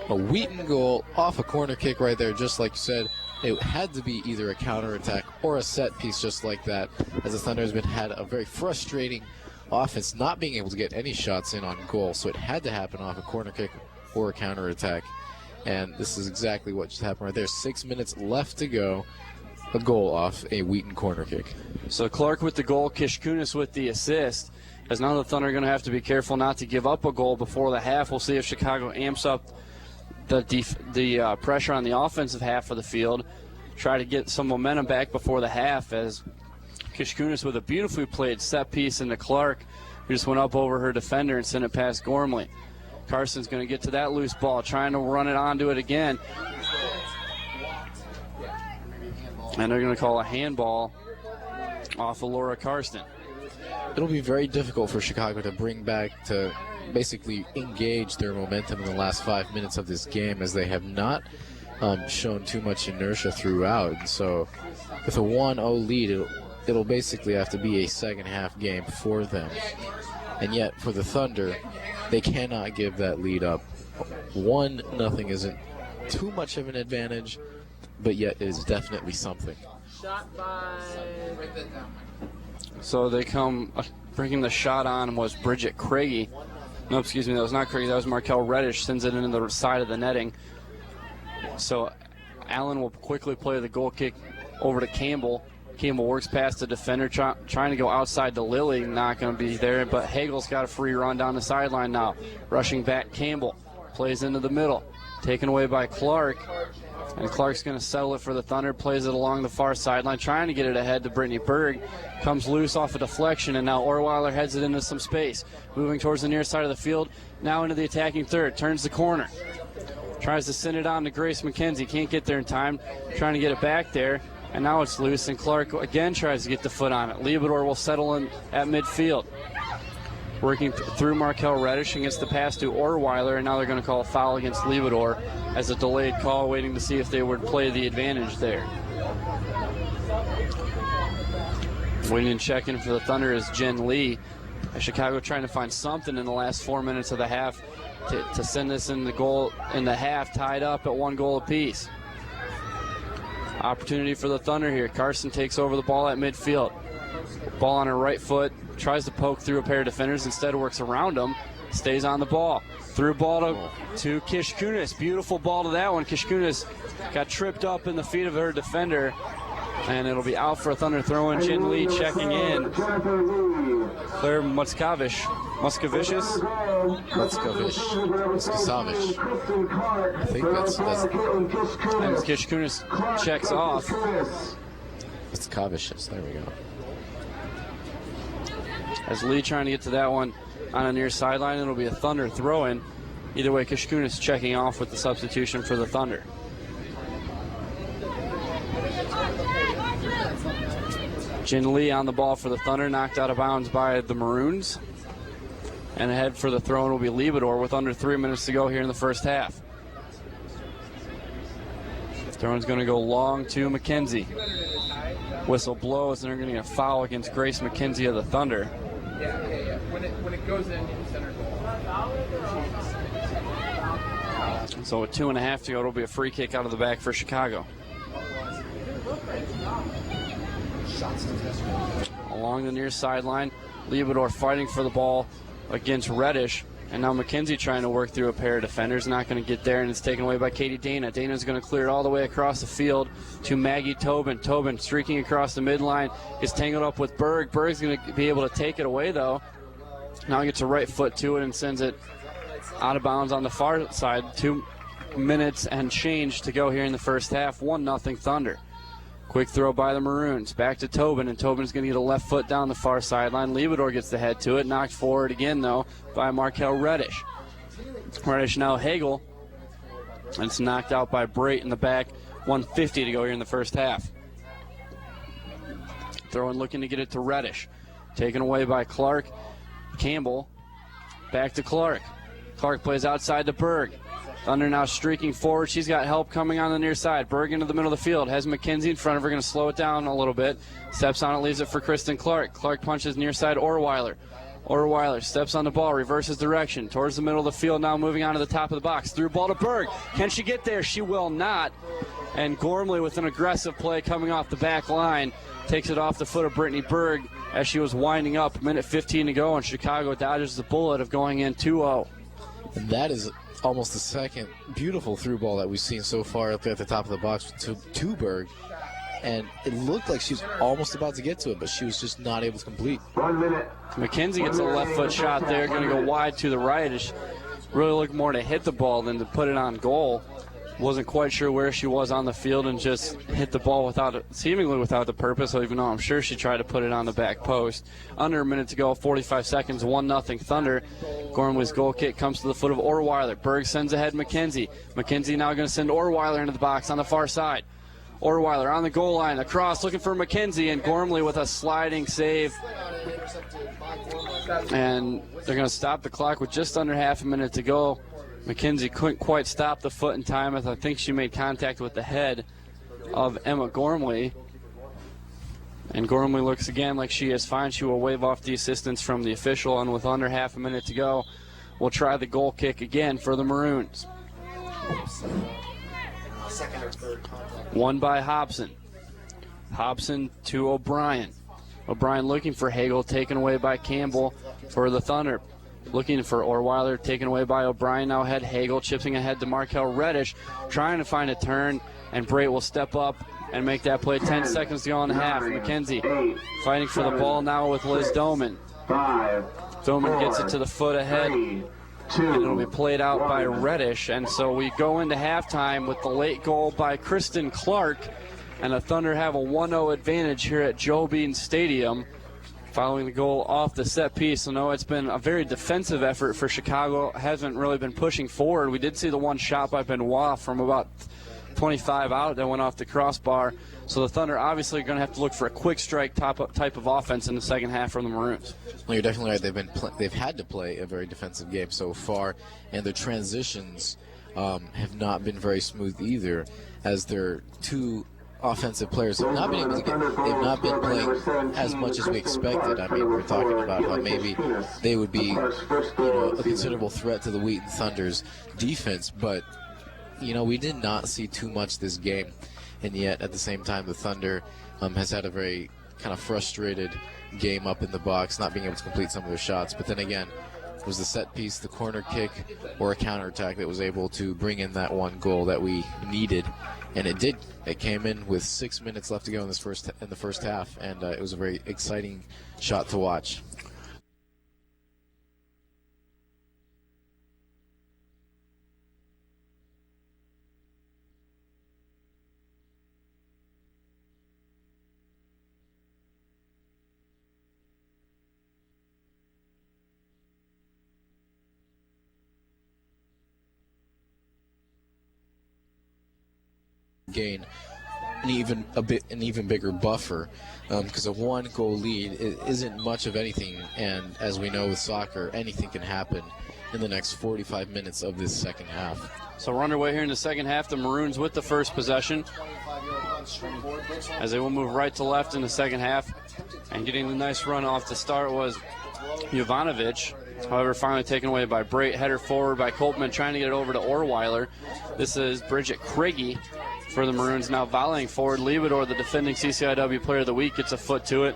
C: A Wheaton goal off a corner kick right there, just like you said. It had to be either a counterattack or a set piece just like that, as the Thunder has had a very frustrating offense, not being able to get any shots in on goal. So it had to happen off a corner kick or a counterattack. And this is exactly what just happened right there. 6 minutes left to go. A goal off a Wheaton corner kick.
A: So Clark with the goal, Kishkunis with the assist. As now the Thunder are going to have to be careful not to give up a goal before the half. We'll see if Chicago amps up the pressure on the offensive half of the field. Try to get some momentum back before the half, as Kishkunis with a beautifully played set piece into Clark, who just went up over her defender and sent it past Gormley. Carson's going to get to that loose ball, trying to run it onto it again. And they're going to call a handball off of Laura Karsten.
C: It'll be very difficult for Chicago to bring back, to basically engage their momentum in the last 5 minutes of this game, as they have not shown too much inertia throughout. And so with a 1-0 lead, it'll basically have to be a second half game for them. And yet, for the Thunder, they cannot give that lead up. 1-0 isn't too much of an advantage, but yet is definitely something.
A: So they come, bringing the shot on was Bridget Craigie. No, excuse me, that was not Craigie, that was Markel Reddish, sends it into the side of the netting. So Allen will quickly play the goal kick over to Campbell. Campbell works past the defender, trying to go outside to Lilly, not going to be there, but Hagel's got a free run down the sideline now. Rushing back, Campbell plays into the middle, taken away by Clark, and Clark's going to settle it for the Thunder, plays it along the far sideline, trying to get it ahead to Brittany Berg, comes loose off a deflection, and now Orweiler heads it into some space, moving towards the near side of the field, now into the attacking third, turns the corner, tries to send it on to Grace McKenzie, can't get there in time, trying to get it back there. And now it's loose, and Clark again tries to get the foot on it. Liebador will settle in at midfield. Working through Markel Reddish and gets the pass to Orweiler, and now they're going to call a foul against Liebador as a delayed call, waiting to see if they would play the advantage there. Waiting and checking for the Thunder is Jen Lee. Chicago trying to find something in the last 4 minutes of the half to send this in the goal in the half, tied up at 1 goal apiece. Opportunity for the Thunder here. Carson takes over the ball at midfield. Ball on her right foot, tries to poke through a pair of defenders, instead works around them, stays on the ball. Through ball to Kish Kunis. Beautiful ball to that one. Kish Kunis got tripped up in the feet of her defender, and it'll be out for a Thunder throw-in. Jin Lee checking in. Claire Muscavich.
C: I think that's
A: And Kish Kunis checks off.
C: Muscavich. There we go.
A: As Lee trying to get to that one on a near sideline, it'll be a Thunder throw-in. Either way, Kish Kunis checking off with the substitution for the Thunder. Jin Lee on the ball for the Thunder, knocked out of bounds by the Maroons. And ahead for the throw-in will be Liebador with under 3 minutes to go here in the first half. Throw-in's going to go long to McKenzie. Whistle blows, and they're going to get a foul against Grace McKenzie of the Thunder.
E: When it goes in center goal.
A: So with 2.5 to go, it'll be a free kick out of the back for Chicago. Along the near sideline, Liebador fighting for the ball against Reddish. And now McKenzie trying to work through a pair of defenders. Not going to get there, and it's taken away by Katie Dana. Dana's going to clear it all the way across the field to Maggie Tobin. Tobin streaking across the midline, is tangled up with Berg. Berg's going to be able to take it away, though. Now he gets a right foot to it and sends it out of bounds on the far side. 2 minutes and change to go here in the first half. 1-0 Thunder. Quick throw by the Maroons. Back to Tobin, and Tobin's going to get a left foot down the far sideline. Liebador gets the head to it. Knocked forward again, though, by Markel Reddish. Reddish now Hagel. And it's knocked out by Brait in the back. 1:50 to go here in the first half. Throwing, looking to get it to Reddish. Taken away by Clark. Campbell. Back to Clark. Clark plays outside to Berg. Thunder now streaking forward. She's got help coming on the near side. Berg into the middle of the field. Has McKenzie in front of her. Going to slow it down a little bit. Steps on it, leaves it for Kristen Clark. Clark punches near side Orweiler. Orweiler steps on the ball, reverses direction. Towards the middle of the field now, moving on to the top of the box. Through ball to Berg. Can she get there? She will not. And Gormley with an aggressive play coming off the back line. Takes it off the foot of Brittany Berg as she was winding up. 1:15 to go, and Chicago dodges the bullet of going in 2-0.
C: And that is almost the second beautiful through ball that we've seen so far up there at the top of the box to Berg. And it looked like she was almost about to get to it, but she was just not able to complete.
B: 1 minute.
A: McKenzie gets a left foot shot there, going to go wide to the right. She really looked more to hit the ball than to put it on goal. Wasn't quite sure where she was on the field and just hit the ball seemingly without the purpose, even though I'm sure she tried to put it on the back post. Under a minute to go, 45 seconds, 1-0 Thunder. Gormley's goal kick comes to the foot of Orweiler. Berg sends ahead McKenzie. McKenzie now going to send Orweiler into the box on the far side. Orweiler on the goal line, across, looking for McKenzie, and Gormley with a sliding save. And they're going to stop the clock with just under half a minute to go. McKenzie couldn't quite stop the foot in time, as I think she made contact with the head of Emma Gormley. And Gormley looks again like she is fine. She will wave off the assistance from the official, and with under half a minute to go, we'll try the goal kick again for the Maroons.
D: Second or third contact.
A: Won by Hobson. Hobson to O'Brien. O'Brien looking for Hagel, taken away by Campbell for the Thunder. Looking for Orweiler, taken away by O'Brien. Now ahead Hagel, chipping ahead to Markel Reddish, trying to find a turn, and Brait will step up and make that play. 10 seconds to go in the half. McKenzie fighting for the ball now with Liz Doman. Doman gets it to the foot ahead, and it'll be played out by Reddish. And so we go into halftime with the late goal by Kristen Clark, and the Thunder have a 1-0 advantage here at Joe Bean Stadium following the goal off the set piece. So no, it's been a very defensive effort for Chicago. Hasn't really been pushing forward. We did see the one shot by Benoit from about 25 out that went off the crossbar. So the Thunder obviously going to have to look for a quick strike type of offense in the second half from the Maroons.
C: Well, you're definitely right. They've had to play a very defensive game so far, and their transitions have not been very smooth either, as their two offensive players have not been able to they've not been playing as much as we expected. I mean, we're talking about how maybe they would be, a considerable threat to the Wheaton Thunder's defense, but we did not see too much this game, and yet at the same time the Thunder has had a very kind of frustrated game up in the box, not being able to complete some of their shots. But then again, it was the set piece, the corner kick, or a counterattack that was able to bring in that one goal that we needed, and it did. It came in with 6 minutes left to go in the first half, and it was a very exciting shot to watch. Gain an even bigger buffer, because a one goal lead isn't much of anything, and as we know with soccer, anything can happen in the next 45 minutes of this second half.
A: So we're underway here in the second half. The Maroons with the first possession, as they will move right to left in the second half, and getting the nice run off the start was Jovanovic. However, finally taken away by Brait. Header forward by Coltman, trying to get it over to Orweiler. This is Bridget Craigie for the Maroons, now volleying forward. Liebedor, the defending CCIW Player of the Week, gets a foot to it.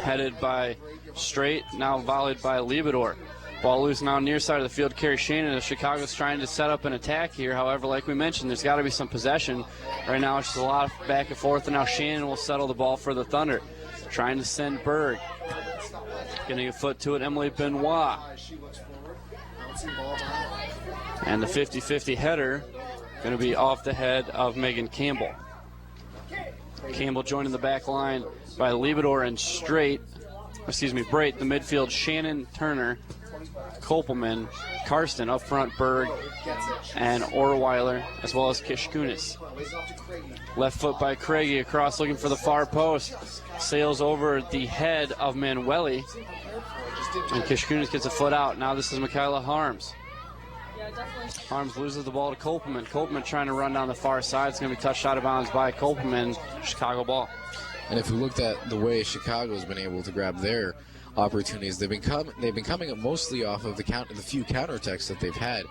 A: Headed by Straight, now volleyed by Liebedor. Ball loose now near side of the field. Carrie Shannon. Chicago's trying to set up an attack here. However, like we mentioned, there's got to be some possession. Right now it's just a lot of back and forth, and now Shannon will settle the ball for the Thunder. Trying to send Berg. Getting a foot to it, Emily Benoit. And the 50-50 header going to be off the head of Megan Campbell. Campbell joining the back line by Liebedor and Brait. The midfield, Shannon, Turner, Kopelman, Karsten up front, Berg, and Orweiler, as well as Kishkunis. Left foot by Craigie across, looking for the far post. Sails over the head of Manueli, and Kishkunis gets a foot out. Now this is Michaela Harms. Harms loses the ball to Kopelman. Kopelman trying to run down the far side. It's going to be touched out of bounds by Kopelman. Chicago ball.
C: And if we looked at the way Chicago's been able to grab their opportunities, they've been coming up mostly off of the few counterattacks that they've had.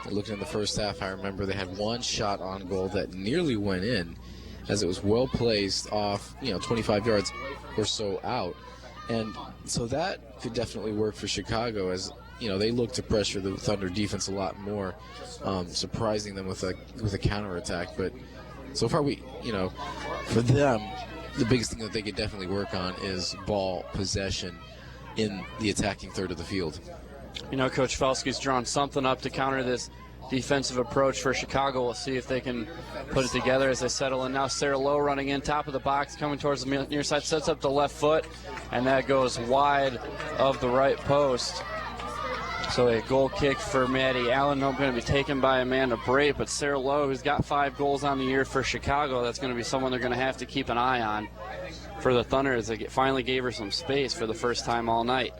C: Looking in the first half, I remember they had one shot on goal that nearly went in, as it was well placed off, 25 yards or so out. And so that could definitely work for Chicago, as they look to pressure the Thunder defense a lot more, surprising them with a counterattack. But so far, for them, the biggest thing that they could definitely work on is ball possession in the attacking third of the field.
A: Coach Felske's drawn something up to counter this defensive approach for Chicago. We'll see if they can put it together as they settle in. Now Sarah Lowe running in, top of the box, coming towards the near side, sets up the left foot, and that goes wide of the right post. So a goal kick for Maddie Allen. Going to be taken by Amanda Brait, but Sarah Lowe, who's got 5 goals on the year for Chicago, that's going to be someone they're going to have to keep an eye on for the Thunder, as they finally gave her some space for the first time all night.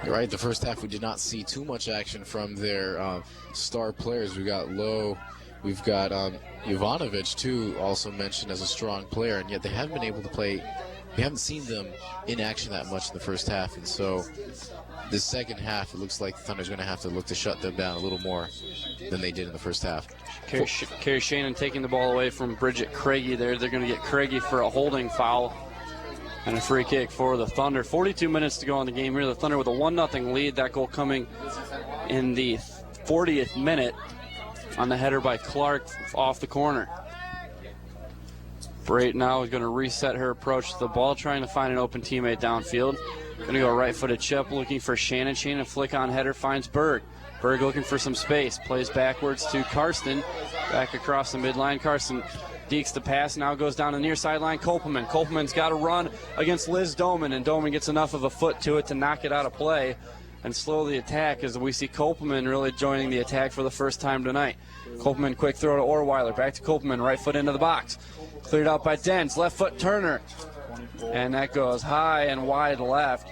C: You're right. The first half we did not see too much action from their star players. We got Lowe, we've got Jovanovic too, also mentioned as a strong player, and yet they haven't been able to play we haven't seen them in action that much in the first half, and so the second half, it looks like the Thunder's going to have to look to shut them down a little more than they did in the first half.
A: Carrie Shannon taking the ball away from Bridget Craigie there. They're going to get Craigie for a holding foul and a free kick for the Thunder. 42 minutes to go in the game here. The Thunder with a 1-0 lead. That goal coming in the 40th minute on the header by Clark off the corner. Brait now is going to reset her approach to the ball, trying to find an open teammate downfield. Going to go right-footed chip, looking for Shannon. Shannon flick on header, finds Berg. Berg looking for some space, plays backwards to Karsten, back across the midline. Karsten dekes the pass, now goes down the near sideline. Kopelman. Kopelman's got to run against Liz Doman, and Doman gets enough of a foot to it to knock it out of play and slow the attack, as we see Kopelman really joining the attack for the first time tonight. Kopelman, quick throw to Orweiler, back to Kopelman, right foot into the box. Cleared out by Dens, left foot Turner, and that goes high and wide left.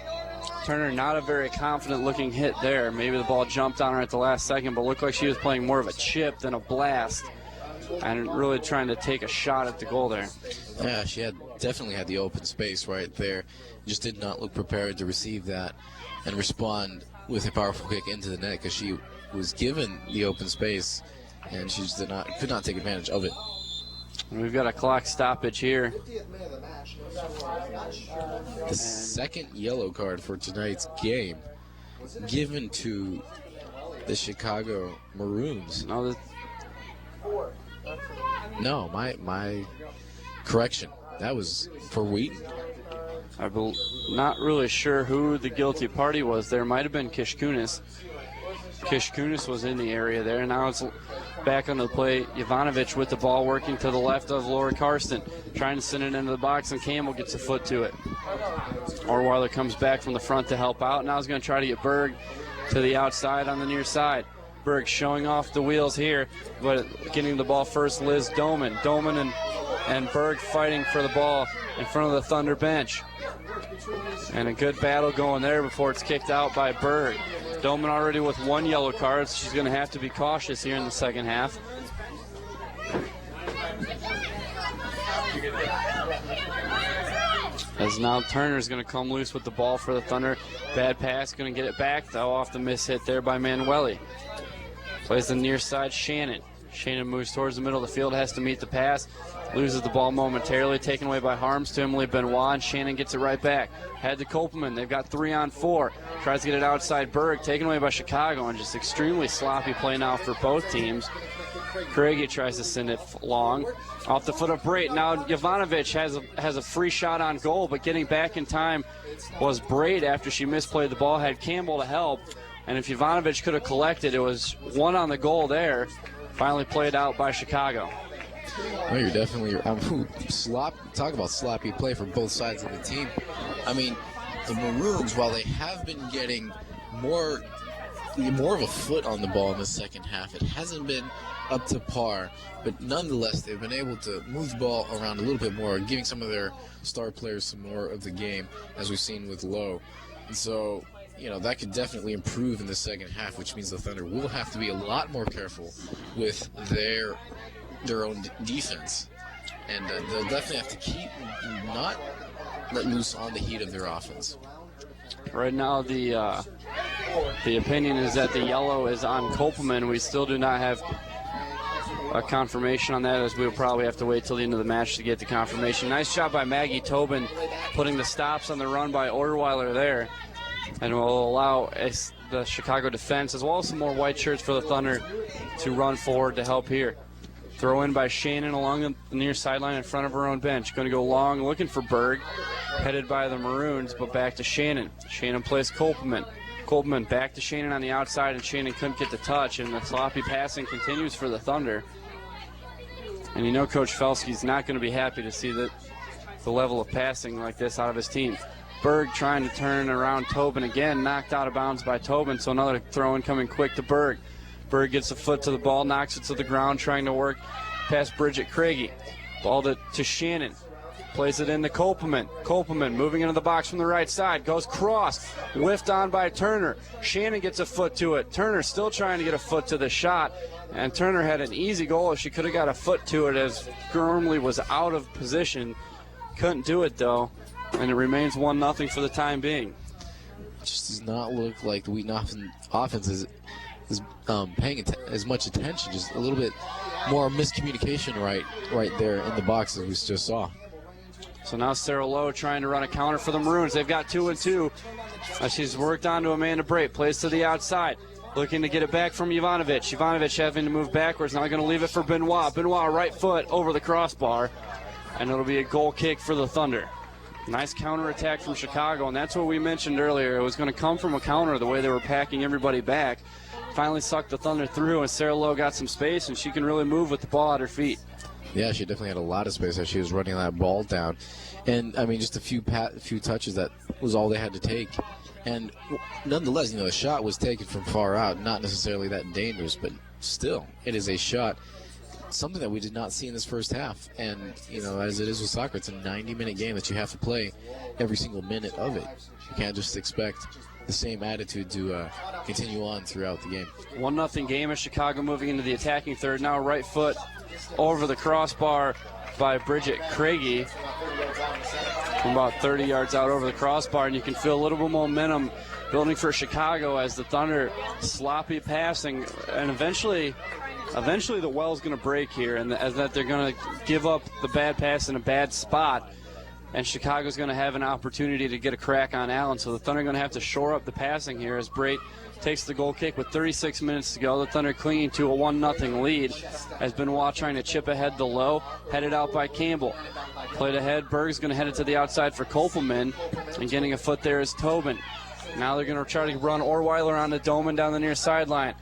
A: Turner, not a very confident looking hit there. Maybe the ball jumped on her at the last second, but looked like she was playing more of a chip than a blast, and really trying to take a shot at the goal there.
C: Yeah, she definitely had the open space right there. Just did not look prepared to receive that and respond with a powerful kick into the net, because she was given the open space and she just could not take advantage of it.
A: We've got a clock stoppage here.
C: The second yellow card for tonight's game given to the Chicago Maroons. No, my correction. That was for Wheaton.
A: I'm not really sure who the guilty party was there. Might have been Kishkunis. Kishkunis was in the area there. Now it's back on the play. Ivanovic with the ball, working to the left of Laura Karsten, trying to send it into the box, and Campbell gets a foot to it. Orweiler comes back from the front to help out. Now he's going to try to get Berg to the outside on the near side. Berg showing off the wheels here, but getting the ball first, Liz Doman. Doman and Berg fighting for the ball in front of the Thunder bench. And a good battle going there before it's kicked out by Berg. Doman already with one yellow card, so she's going to have to be cautious here in the second half. As now Turner's going to come loose with the ball for the Thunder. Bad pass, going to get it back, though, off the miss hit there by Manueli. Plays the near side, Shannon. Shannon moves towards the middle of the field, has to meet the pass. Loses the ball momentarily, taken away by Harms to Emily Benoit, and Shannon gets it right back. Head to Kopelman, they've got 3-on-4. Tries to get it outside Berg, taken away by Chicago, and just extremely sloppy play now for both teams. Craigie tries to send it long. Off the foot of Brait. Now Jovanovic has a free shot on goal, but getting back in time was Brait after she misplayed the ball, had Campbell to help. And if Jovanovic could have collected, it was one on the goal there. Finally played out by Chicago.
C: Well, you're definitely talk about sloppy play for both sides of the team. I mean, the Maroons, while they have been getting more of a foot on the ball in the second half, it hasn't been up to par. But nonetheless, they've been able to move the ball around a little bit more, giving some of their star players some more of the game, as we've seen with Lowe. And so, that could definitely improve in the second half, which means the Thunder will have to be a lot more careful with their own defense. And they'll definitely have to not let loose on the heat of their offense.
A: Right now, the opinion is that the yellow is on Kopelman. We still do not have a confirmation on that, as we'll probably have to wait till the end of the match to get the confirmation. Nice job by Maggie Tobin putting the stops on the run by Orweiler there, and will allow the Chicago defense, as well as some more white shirts for the Thunder, to run forward to help here. Throw in by Shannon along the near sideline in front of her own bench. Going to go long, looking for Berg, headed by the Maroons, but back to Shannon. Shannon plays Kopelman. Kopelman back to Shannon on the outside, and Shannon couldn't get the touch, and the sloppy passing continues for the Thunder. And Coach Felske's not going to be happy to see the level of passing like this out of his team. Berg trying to turn around Tobin again, knocked out of bounds by Tobin, so another throw-in coming quick to Berg. Berg gets a foot to the ball, knocks it to the ground, trying to work past Bridget Craigie. Ball to Shannon. Plays it into Kopelman. Kopelman moving into the box from the right side. Goes cross. Whiffed on by Turner. Shannon gets a foot to it. Turner still trying to get a foot to the shot. And Turner had an easy goal if she could have got a foot to it, as Gormley was out of position. Couldn't do it, though. And it remains 1-0 for the time being.
C: Just does not look like the Wheaton offense is paying as much attention. Just a little bit more miscommunication right there in the box as we just saw.
A: So now Sarah Lowe trying to run a counter for the Maroons. They've got 2-2. She's worked on to Amanda Brait. Plays to the outside. Looking to get it back from Jovanovic. Jovanovic having to move backwards. Now going to leave it for Benoit. Benoit right foot over the crossbar. And it'll be a goal kick for the Thunder. Nice counterattack from Chicago. And that's what we mentioned earlier. It was going to come from a counter the way they were packing everybody back. Finally sucked the Thunder through, and Sarah Lowe got some space, and she can really move with the ball at her feet.
C: Yeah, she definitely had a lot of space as she was running that ball down. And, I mean, just a few touches, that was all they had to take. And nonetheless, the shot was taken from far out, not necessarily that dangerous, but still, it is a shot. Something that we did not see in this first half. And, as it is with soccer, it's a 90-minute game that you have to play every single minute of it. You can't just expect the same attitude to continue on throughout the game.
A: 1-0 game as Chicago moving into the attacking third. Now right foot over the crossbar by Bridget Craigie. From about 30 yards out over the crossbar, and you can feel a little bit of momentum building for Chicago as the Thunder sloppy passing, and eventually the well's going to break here, and as that they're going to give up the bad pass in a bad spot, and Chicago's going to have an opportunity to get a crack on Allen. So the Thunder are going to have to shore up the passing here as Brait takes the goal kick with 36 minutes to go. The Thunder clinging to a 1-0 lead as Benoit trying to chip ahead the Low, headed out by Campbell. Played ahead. Berg's going to head it to the outside for Kopelman, and getting a foot there is Tobin. Now they're going to try to run Orweiler on the Doman down the near sideline.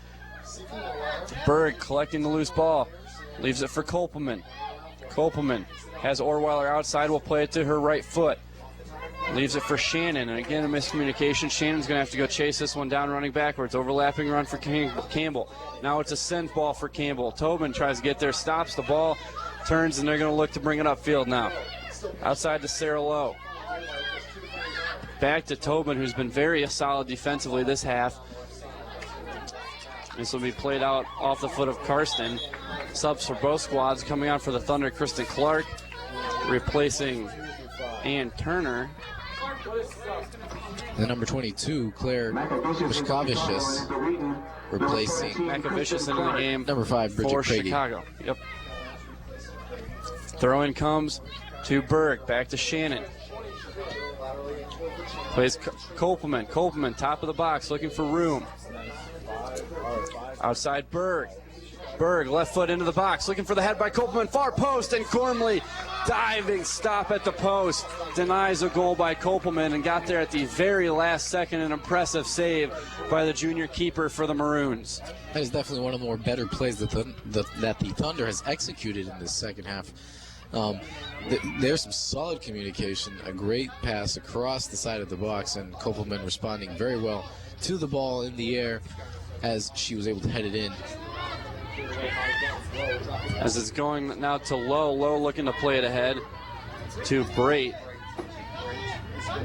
A: Berg collecting the loose ball, leaves it for Kopelman. Kopelman has Orweiler outside, will play it to her right foot. Leaves it for Shannon, and again a miscommunication. Shannon's going to have to go chase this one down running backwards. Overlapping run for Campbell. Now it's a send ball for Campbell. Tobin tries to get there, stops the ball, turns, and they're going to look to bring it upfield now. Outside to Sarah Lowe. Back to Tobin, who's been very solid defensively this half. This will be played out off the foot of Karsten. Subs for both squads. Coming on for the Thunder, Kristen Clark, replacing Ann Turner.
C: The number 22, Claire Mishkovicius, replacing
A: Makavicius into the game.
C: Number 5, Bridget
A: for
C: Craigie.
A: Chicago. Yep. Throw-in comes to Berg. Back to Shannon. Plays Kopelman. Kopelman, top of the box, looking for room. Outside Berg. Berg, left foot into the box, looking for the head by Kopelman. Far post, and Gormley diving stop at the post. Denies a goal by Kopelman and got there at the very last second. An impressive save by the junior keeper for the Maroons.
C: That is definitely one of the more better plays that the Thunder has executed in this second half. There's some solid communication, a great pass across the side of the box, and Kopelman responding very well to the ball in the air as she was able to head it in.
A: As it's going now to Lowe. Lowe looking to play it ahead to Brait.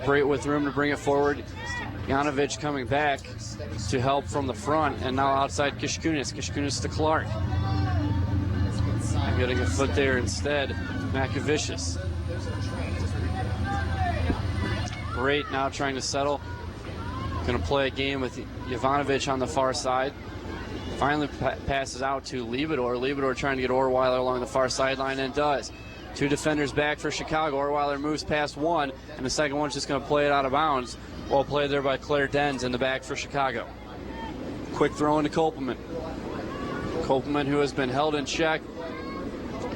A: Brait with room to bring it forward. Janovic coming back to help from the front, and now outside Kishkunis. Kishkunis to Clark. Getting a foot there instead, Makavicius. Brait now trying to settle. Going to play a game with Jovanovic on the far side. Finally passes out to Liebedor. Liebedor trying to get Orweiler along the far sideline, and does. Two defenders back for Chicago. Orweiler moves past one, and the second one's just going to play it out of bounds. Well played there by Claire Denz in the back for Chicago. Quick throw into Kopelman. Kopelman, who has been held in check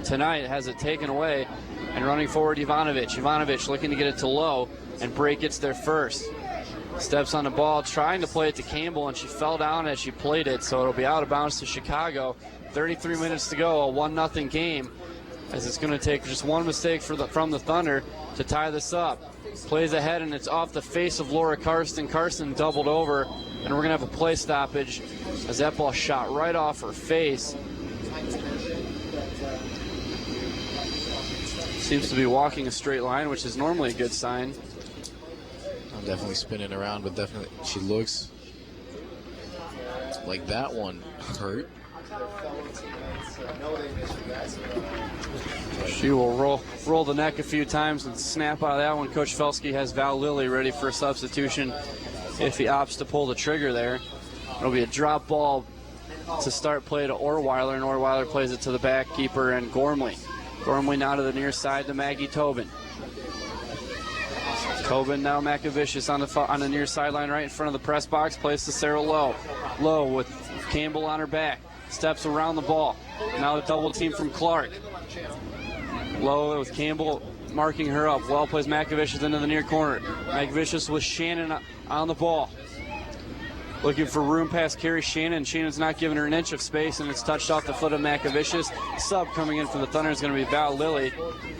A: tonight, has it taken away, and running forward Jovanovic. Jovanovic looking to get it to Lowe, and Brait gets there first. Steps on the ball, trying to play it to Campbell, and she fell down as she played it, so it'll be out of bounds to Chicago. 33 minutes to go, a 1-0 game, as it's going to take just one mistake from the Thunder to tie this up. Plays ahead, and it's off the face of Laura Karsten. Karsten doubled over, and we're going to have a play stoppage as that ball shot right off her face. Seems to be walking a straight line, which is normally a good sign.
C: I'm definitely spinning around, but definitely she looks like that one hurt.
A: She will roll the neck a few times and snap out of that one. Coach Felsky has Val Lilly ready for a substitution if he opts to pull the trigger there. It'll be a drop ball to start play to Orweiler, and Orweiler plays it to the back keeper and Gormley. Gormley now to the near side to Maggie Tobin. Tobin now Makavicius on the near sideline right in front of the press box, plays to Sarah Lowe. Lowe with Campbell on her back, steps around the ball. Now the double team from Clark. Lowe with Campbell marking her up. Well plays Makavicius into the near corner. Makavicius with Shannon on the ball. Looking for room past Carrie Shannon. Shannon's not giving her an inch of space, and it's touched off the foot of Makavicius. Sub coming in for the Thunder is going to be Val Lilly,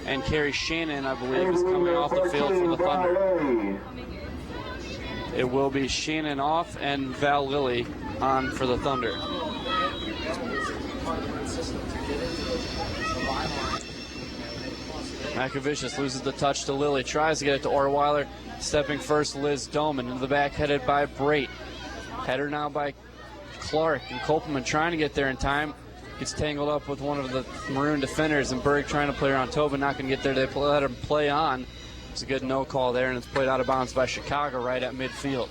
A: and Carrie Shannon, I believe, is coming off the field for the Thunder. It will be Shannon off and Val Lilly on for the Thunder. Makavicius loses the touch to Lilly, tries to get it to Orweiler. Stepping first, Liz Doman into the back, headed by Brait. Header now by Clark, and Kopelman trying to get there in time. Gets tangled up with one of the Maroon defenders, and Berg trying to play around Tobin, not going to get there. They let him play on. It's a good no call there, and it's played out of bounds by Chicago right at midfield.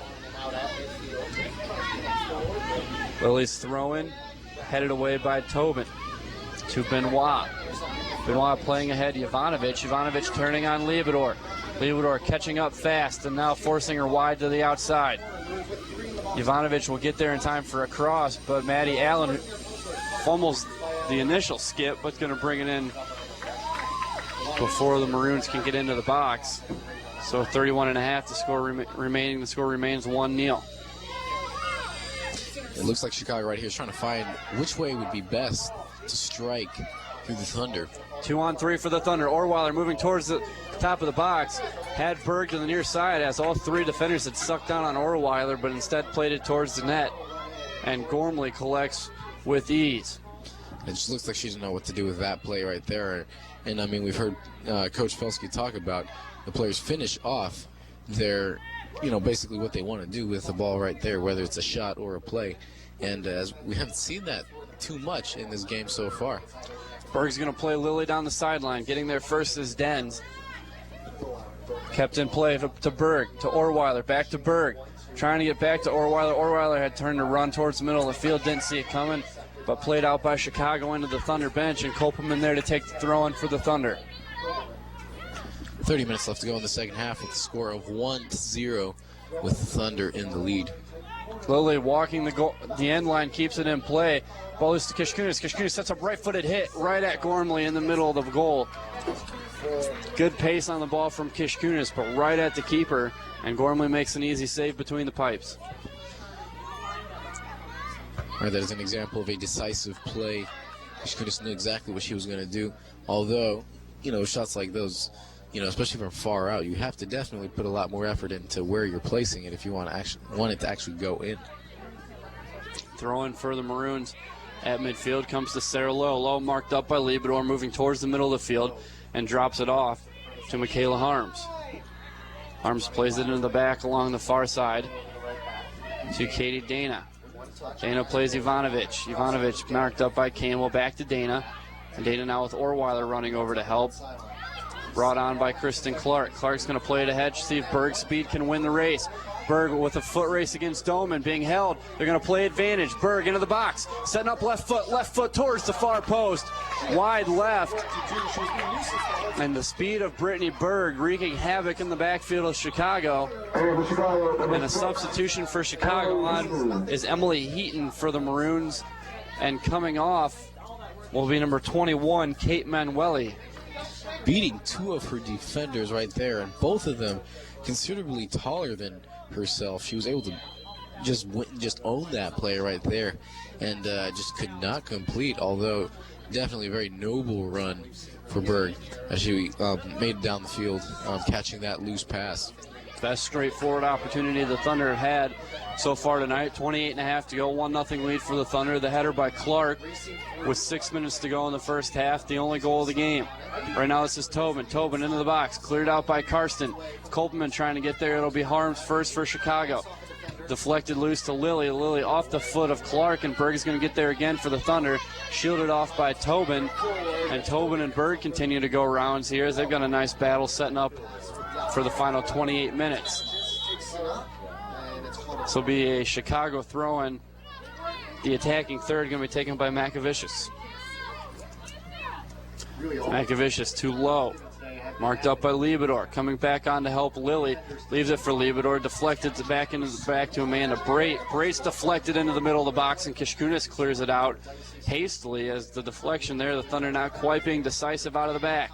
A: Lily's throw-in, headed away by Tobin to Benoit. Benoit playing ahead, Jovanovic. Jovanovic turning on Liabador. Liabador catching up fast and now forcing her wide to the outside. Jovanovic will get there in time for a cross, but Maddie Allen fumbles the initial skip, but going to bring it in before the Maroons can get into the box. So 31.5 the score remaining. The score remains 1-0.
C: It looks like Chicago right here is trying to find which way would be best to strike through the Thunder.
A: 2-on-3 for the Thunder. Orweiler moving towards the top of the box. Had Berg to the near side as all three defenders had sucked down on Orweiler, but instead played it towards the net. And Gormley collects with ease.
C: It just looks like she doesn't know what to do with that play right there. And, I mean, we've heard Coach Felsky talk about the players finish off their, basically what they want to do with the ball right there, whether it's a shot or a play. And as we haven't seen that too much in this game so far.
A: Berg's going to play Lilly down the sideline. Getting there first is Dens. Kept in play to Berg, to Orweiler, back to Berg. Trying to get back to Orweiler. Orweiler had turned to run towards the middle of the field, didn't see it coming, but played out by Chicago into the Thunder bench, and Kopelman there to take the throw-in for the Thunder.
C: 30 minutes left to go in the second half with a score of 1-0 with the Thunder in the lead.
A: Lilly walking the end line, keeps it in play. Ball is to Kishkunis. Kishkunis sets up right-footed hit right at Gormley in the middle of the goal. Good pace on the ball from Kishkunis, but right at the keeper, and Gormley makes an easy save between the pipes.
C: All right, that is an example of a decisive play. Kishkunis knew exactly what she was going to do. Although, shots like those, especially from far out, you have to definitely put a lot more effort into where you're placing it if you want it to actually go in.
A: Throw in for the Maroons at midfield comes to Sarah Lowe. Lowe marked up by Liabador, moving towards the middle of the field, and drops it off to Michaela Harms. Harms plays it into the back along the far side to Katie Dana. Dana plays Ivanovic. Ivanovic marked up by Campbell, back to Dana. And Dana now with Orweiler running over to help. Brought on by Kristen Clark. Clark's going to play it ahead, see if Berg's speed can win the race. Berg with a foot race against Doman, being held. They're going to play advantage. Berg into the box, setting up left foot towards the far post. Wide left. And the speed of Brittany Berg wreaking havoc in the backfield of Chicago. And a substitution for Chicago on is Emily Wheaton for the Maroons. And coming off will be number 21, Kate Manueli.
C: Beating two of her defenders right there, and both of them considerably taller than herself. She was able to just own that play right there, and just could not complete, although definitely a very noble run for Berg as she made it down the field, catching that loose pass.
A: Best straightforward opportunity the Thunder have had so far tonight. 28.5 to go, 1-0 lead for the Thunder. The header by Clark with 6 minutes to go in the first half, the only goal of the game. Right now this is Tobin. Tobin into the box, cleared out by Karsten. Kopelman trying to get there. It'll be Harms first for Chicago. Deflected loose to Lilly. Lilly off the foot of Clark, and Berg is going to get there again for the Thunder. Shielded off by Tobin. And Tobin and Berg continue to go rounds here as they've got a nice battle setting up for the final 28 minutes. This will be a Chicago throw-in. The attacking third going to be taken by Makavicius. Makavicius too low. Marked up by Liebedor. Coming back on to help Lilly. Leaves it for Liebedor. Deflected back to Amanda Brait. Brait's deflected into the middle of the box, and Kishkunis clears it out hastily as the deflection there. The Thunder not quite being decisive out of the back.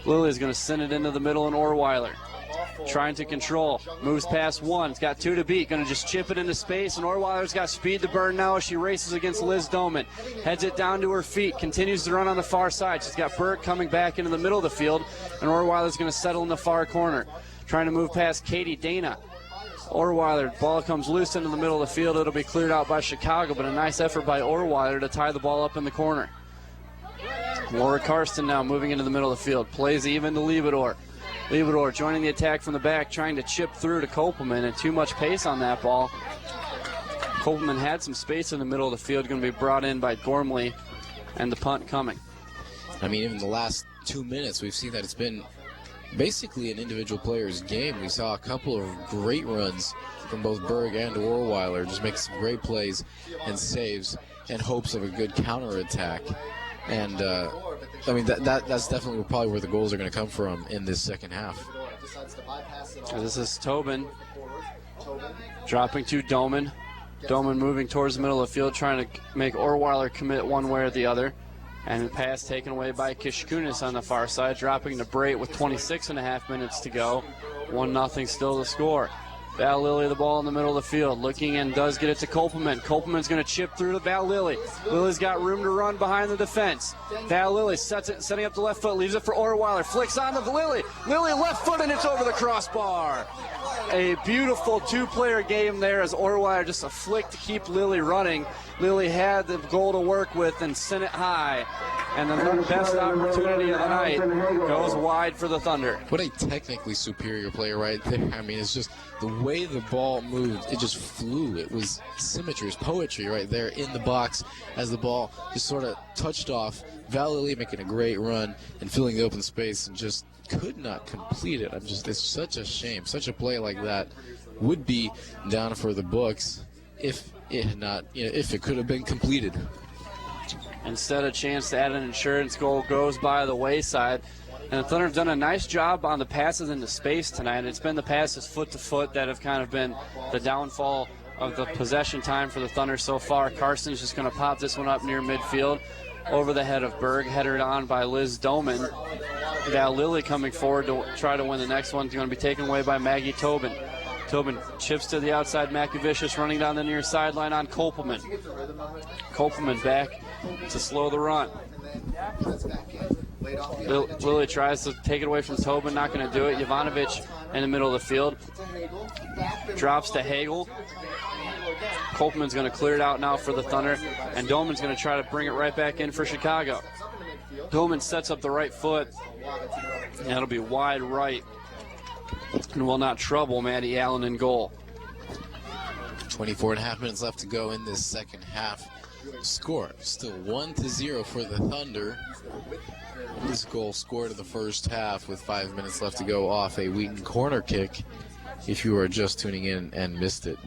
A: Lilly is going to send it into the middle, and Orweiler trying to control. Moves past one. It's got two to beat. Going to just chip it into space, and Orweiler's got speed to burn now as she races against Liz Doman. Heads it down to her feet. Continues to run on the far side. She's got Berg coming back into the middle of the field, and Orweiler's going to settle in the far corner. Trying to move past Katie Dana. Orweiler, ball comes loose into the middle of the field. It'll be cleared out by Chicago, but a nice effort by Orweiler to tie the ball up in the corner. Laura Karsten now moving into the middle of the field. Plays even to Liebedor. Liebedor joining the attack from the back, trying to chip through to Kopelman, and too much pace on that ball. Kopelman had some space in the middle of the field, going to be brought in by Gormley, and the punt coming.
C: I mean, even the last 2 minutes, we've seen that it's been basically an individual player's game. We saw a couple of great runs from both Berg and Orweiler, just make some great plays and saves in hopes of a good counterattack. And I mean, that's definitely probably where the goals are going to come from in this second half.
A: This is Tobin dropping to Doman. Doman moving towards the middle of the field, trying to make Orweiler commit one way or the other. And the pass taken away by Kishkunis on the far side, dropping to Brait with 26.5 minutes to go. 1-0 still to score. Val Lilly the ball in the middle of the field, looking and does get it to Kopelman. Kopelman's going to chip through to Val Lilly. Lilly's got room to run behind the defense. Val Lilly sets it, setting up the left foot, leaves it for Orweiler, flicks on to Lilly. Lilly left foot, and it's over the crossbar. A beautiful two-player game there as Orweiler just a flick to keep Lilly running. Lilly had the goal to work with and sent it high. And the best opportunity of the night goes wide for the Thunder.
C: What a technically superior player right there. I mean, it's just the way the ball moved, it just flew. It was symmetry, it was poetry right there in the box as the ball just sort of touched off. Val Lilly making a great run and filling the open space and just could not complete it. It's such a shame. Such a play like that would be down for the books if it had not, if it could have been completed.
A: Instead, a chance to add an insurance goal goes by the wayside. And the Thunder have done a nice job on the passes into space tonight. It's been the passes foot to foot that have kind of been the downfall of the possession time for the Thunder so far. Carson's just going to pop this one up near midfield over the head of Berg, headed on by Liz Doman. Val Lilly coming forward to try to win the next one. It's going to be taken away by Maggie Tobin. Tobin chips to the outside. Makavicius running down the near sideline on Kopelman. Kopelman back to slow the run. Lilly tries to take it away from Tobin, not going to do it. Jovanovic in the middle of the field. Drops to Hagel. Kopelman's going to clear it out now for the Thunder, and Doman's going to try to bring it right back in for Chicago. Doman sets up the right foot, and that'll be wide right, and will not trouble Maddie Allen in goal.
C: 24.5 minutes left to go in this second half. Score still 1-0 for the Thunder. This goal scored in the first half with 5 minutes left to go off a Wheaton corner kick, if you are just tuning in and missed it.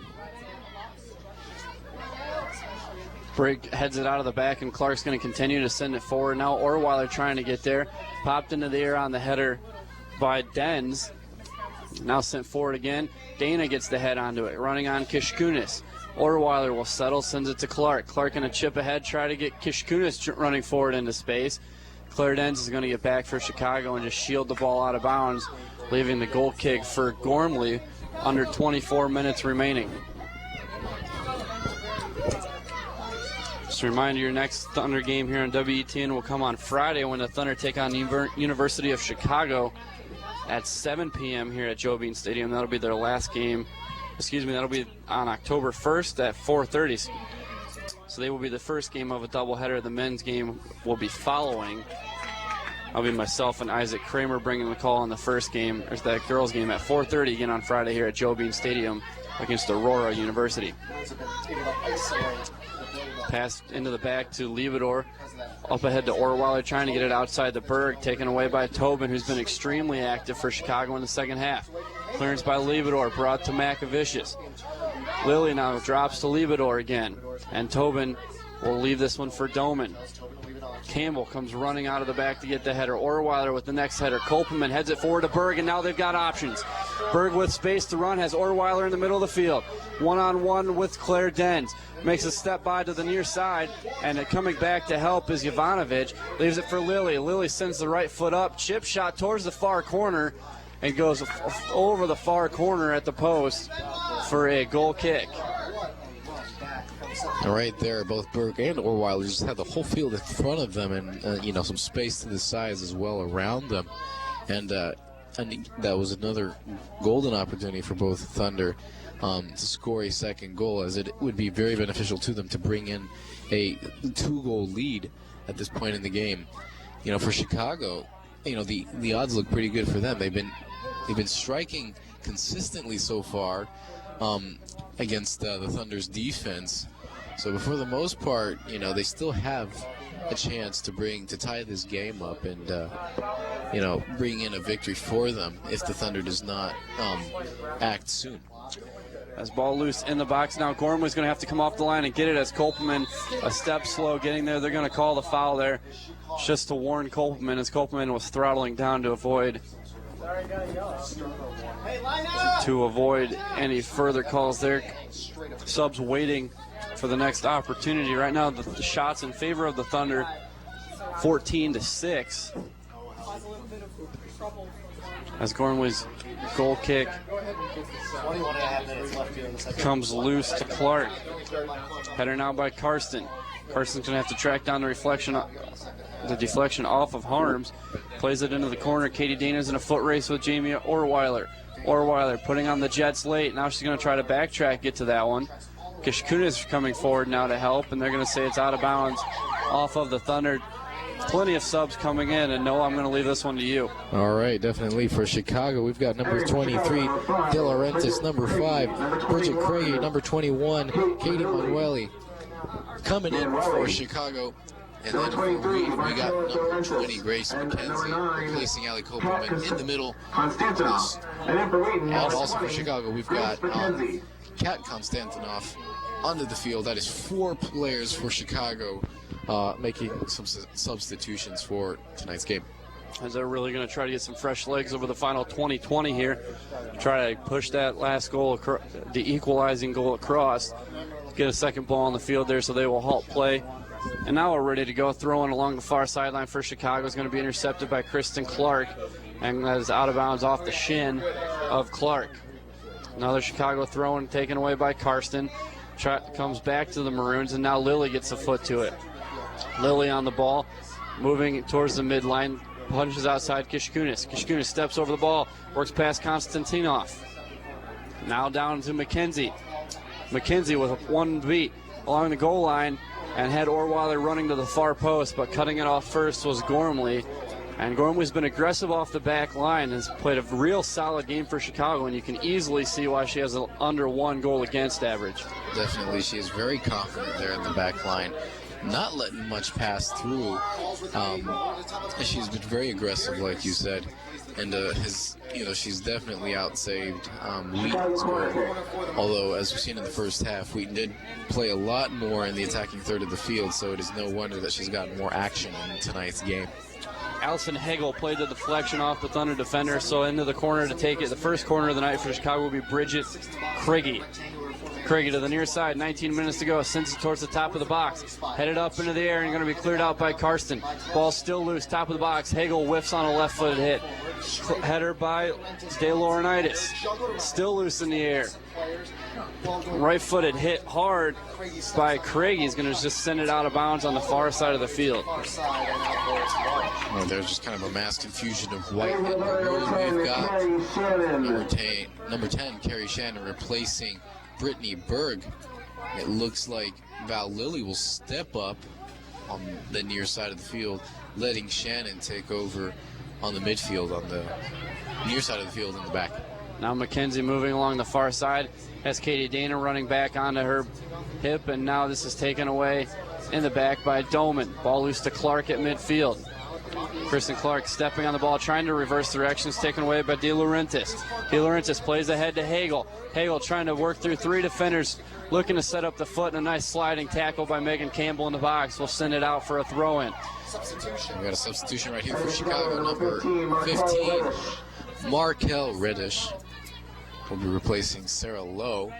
A: Brigg heads it out of the back, and Clark's going to continue to send it forward. Now Orweiler trying to get there. Popped into the air on the header by Dens. Now sent forward again. Dana gets the head onto it, running on Kishkunis. Orweiler will settle, sends it to Clark. Clark going to chip ahead, try to get Kishkunis running forward into space. Claire Dens is going to get back for Chicago and just shield the ball out of bounds, leaving the goal kick for Gormley under 24 minutes remaining. Just a reminder, your next Thunder game here on WETN will come on Friday when the Thunder take on University of Chicago at 7 p.m. here at Joe Bean Stadium. That'll be their last game. That'll be on October 1st at 4:30. So they will be the first game of a doubleheader. The men's game will be following. I'll be myself and Isaac Kramer bringing the call on the first game. There's that girls game at 4:30 again on Friday here at Joe Bean Stadium against Aurora University.
D: Bulls have been able to isolate the build-up
A: Pass into the back to Levedor.
D: because of that.
A: Up ahead to Orweiler, trying to get it outside the Berg, taken away by Tobin, who's been extremely active for Chicago in the second half. Clearance by Levedor, brought to Makavicius. Lilly now drops to Levedor again, and Tobin will leave this one for Doman. Campbell comes running out of the back to get the header. Orweiler with the next header. Kolperman heads it forward to Berg, and now they've got options. Berg with space to run, has Orweiler in the middle of the field. One-on-one with Claire Dens. Makes a step by to the near side, and coming back to help is Jovanovic. Leaves it for Lilly. Lilly sends the right foot up. Chip shot towards the far corner, and goes over the far corner at the post for a goal kick.
C: And right there, both Berg and Orweiler just had the whole field in front of them, and some space to the sides as well around them. And I think that was another golden opportunity for both Thunder to score a second goal, as it would be very beneficial to them to bring in a 2-goal lead at this point in the game. For Chicago, the odds look pretty good for them. They've been striking consistently so far against the Thunder's defense. So for the most part, they still have a chance to tie this game up and bring in a victory for them if the Thunder does not act soon.
A: As ball loose in the box now, Gormley's going to have to come off the line and get it as Kolperman a step slow getting there. They're going to call the foul there just to warn Kolperman, as Kolperman was throttling down to avoid any further calls there. Subs waiting for the next opportunity. Right now, the shots in favor of the Thunder, 14-6. As Gormley's goal kick
D: 21.5 minutes left here in the second.
A: comes loose to Clark. Header now by Karsten. Karsten's going to have to track down the deflection off of Harms. Plays it into the corner. Katie Dana's in a foot race with Jamie Orweiler. Orweiler putting on the Jets late. Now she's going to try to backtrack, get to that one. Kishkunis coming forward now to help, and they're going to say it's out of bounds off of the Thunder. Plenty of subs coming in, and Noah, I'm going to leave this one to you.
C: All right, definitely for Chicago, we've got number 23, De Laurentiis, number 5, Bridget Craigie, number 21, Katie Manueli coming in for Chicago. And then for Wheaton, we got number 20, Grace McKenzie, replacing Allie Kopelman in the middle of this. And also for Chicago, we've got Kat Konstantinov onto the field. That is 4 players for Chicago, making some substitutions for tonight's game.
A: As they're really going to try to get some fresh legs over the final 20-20 here. Try to push that last goal, the equalizing goal across. Get a second ball on the field there, so they will halt play. And now we're ready to go. Throwing along the far sideline for Chicago is going to be intercepted by Kristen Clark. And that is out of bounds off the shin of Clark. Another Chicago throw and taken away by Karsten. Comes back to the Maroons, and now Lilly gets a foot to it. Lilly on the ball, moving towards the midline, punches outside Kishkunis. Kishkunis steps over the ball, works past Konstantinov. Now down to McKenzie. McKenzie with one beat along the goal line and had Orweiler running to the far post, but cutting it off first was Gormley. And Gormley's been aggressive off the back line, has played a real solid game for Chicago, and you can easily see why she has an under 1 goal against average.
C: Definitely, she is very confident there in the back line, not letting much pass through. She's been very aggressive, like you said, and she's definitely outsaved Wheaton's goal. Although, as we've seen in the first half, Wheaton did play a lot more in the attacking third of the field, so it is no wonder that she's gotten more action in tonight's game.
A: Allison Hegel played the deflection off the Thunder defender, so into the corner to take it. The first corner of the night for Chicago will be Bridget Craigie. Craigie to the near side, 19 minutes to go, sends it towards the top of the box. Headed up into the air and going to be cleared out by Karsten. Ball still loose, top of the box. Hegel whiffs on a left-footed hit. Header by De Laurentiis. Still loose in the air. Right-footed hit hard by Craigie. He's going to just send it out of bounds on the far side of the field.
C: Well, there's just kind of a mass confusion of white and maroon. We've got number 10, Carrie Shannon, replacing Brittany Berg. It looks like Val Lilly will step up on the near side of the field, letting Shannon take over on the midfield, on the near side of the field in the back.
A: Now McKenzie moving along the far side. Has Katie Dana running back onto her hip, and now this is taken away in the back by Doman. Ball loose to Clark at midfield. Kristen Clark stepping on the ball, trying to reverse directions, taken away by De Laurentiis. De Laurentiis plays ahead to Hagel. Hagel trying to work through 3 defenders, looking to set up the foot, and a nice sliding tackle by Megan Campbell in the box. We'll send it out for a throw-in.
C: We got a substitution right here for Chicago, number 15, Markel Reddish. Will be replacing Sarah Lowe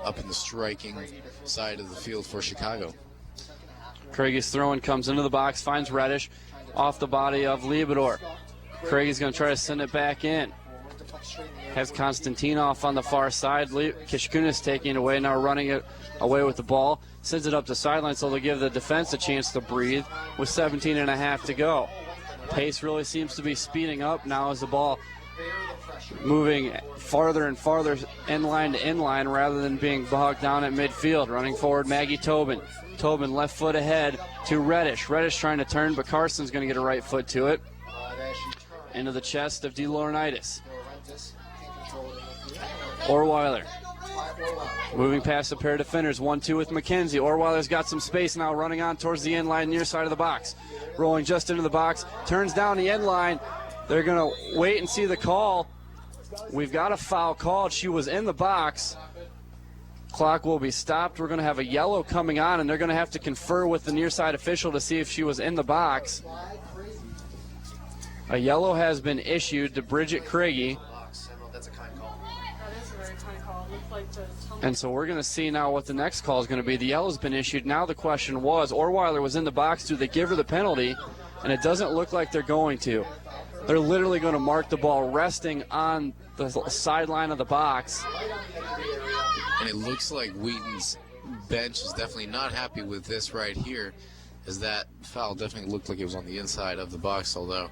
C: up in the striking side of the field for Chicago.
A: Craiggie's throw-in comes into the box, finds Reddish off the body of Liebedor. Craiggie's going to try to send it back in. Has Konstantinov on the far side. Kishkunis taking it away, now running it away with the ball. Sends it up the sideline, so they'll give the defense a chance to breathe with 17 and a half to go. Pace really seems to be speeding up now as the ball moving farther and farther inline to inline rather than being bogged down at midfield. Running forward, Maggie Tobin. Tobin left foot ahead to Reddish. Reddish trying to turn, but Carson's going to get a right foot to it. Into the chest of De Laurentiis. Orweiler moving past a pair of defenders. 1-2 with McKenzie. Orweiler's got some space now, running on towards the end line, near side of the box. Rolling just into the box, turns down the end line. They're going to wait and see the call. We've got a foul called. She was in the box. Clock will be stopped. We're going to have a yellow coming on, and they're going to have to confer with the near side official to see if she was in the box. A yellow has been issued to Bridget Craigie. And so we're going to see now what the next call is going to be. The yellow's been issued. Now the question was, Orweiler was in the box. Do they give her the penalty? And it doesn't look like they're going to. They're literally going to mark the ball resting on the sideline of the box.
C: And it looks like Wheaton's bench is definitely not happy with this right here, as that foul definitely looked like it was on the inside of the box, although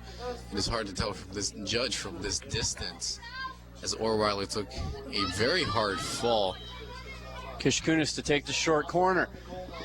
C: it is hard to tell from this judge from this distance, as Orweiler took a very hard fall.
A: Kishkunis to take the short corner.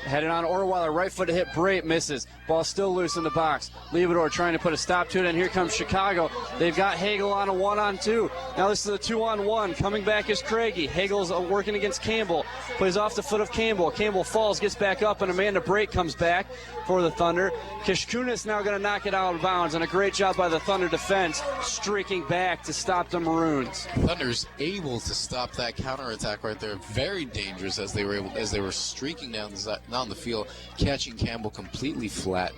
A: Headed on Orweiler, right foot to hit Brait, misses. Ball still loose in the box. Liebedor trying to put a stop to it, and here comes Chicago. They've got Hagel on a 1-on-2. Now this is a 2-on-1. Coming back is Craigie. Hagel's working against Campbell. Plays off the foot of Campbell. Campbell falls, gets back up, and Amanda Brait comes back for the Thunder. Kishkunis now going to knock it out of bounds, and a great job by the Thunder defense, streaking back to stop the Maroons.
C: Thunder's able to stop that counterattack right there. Very dangerous as they were streaking down the field, catching Campbell completely flat,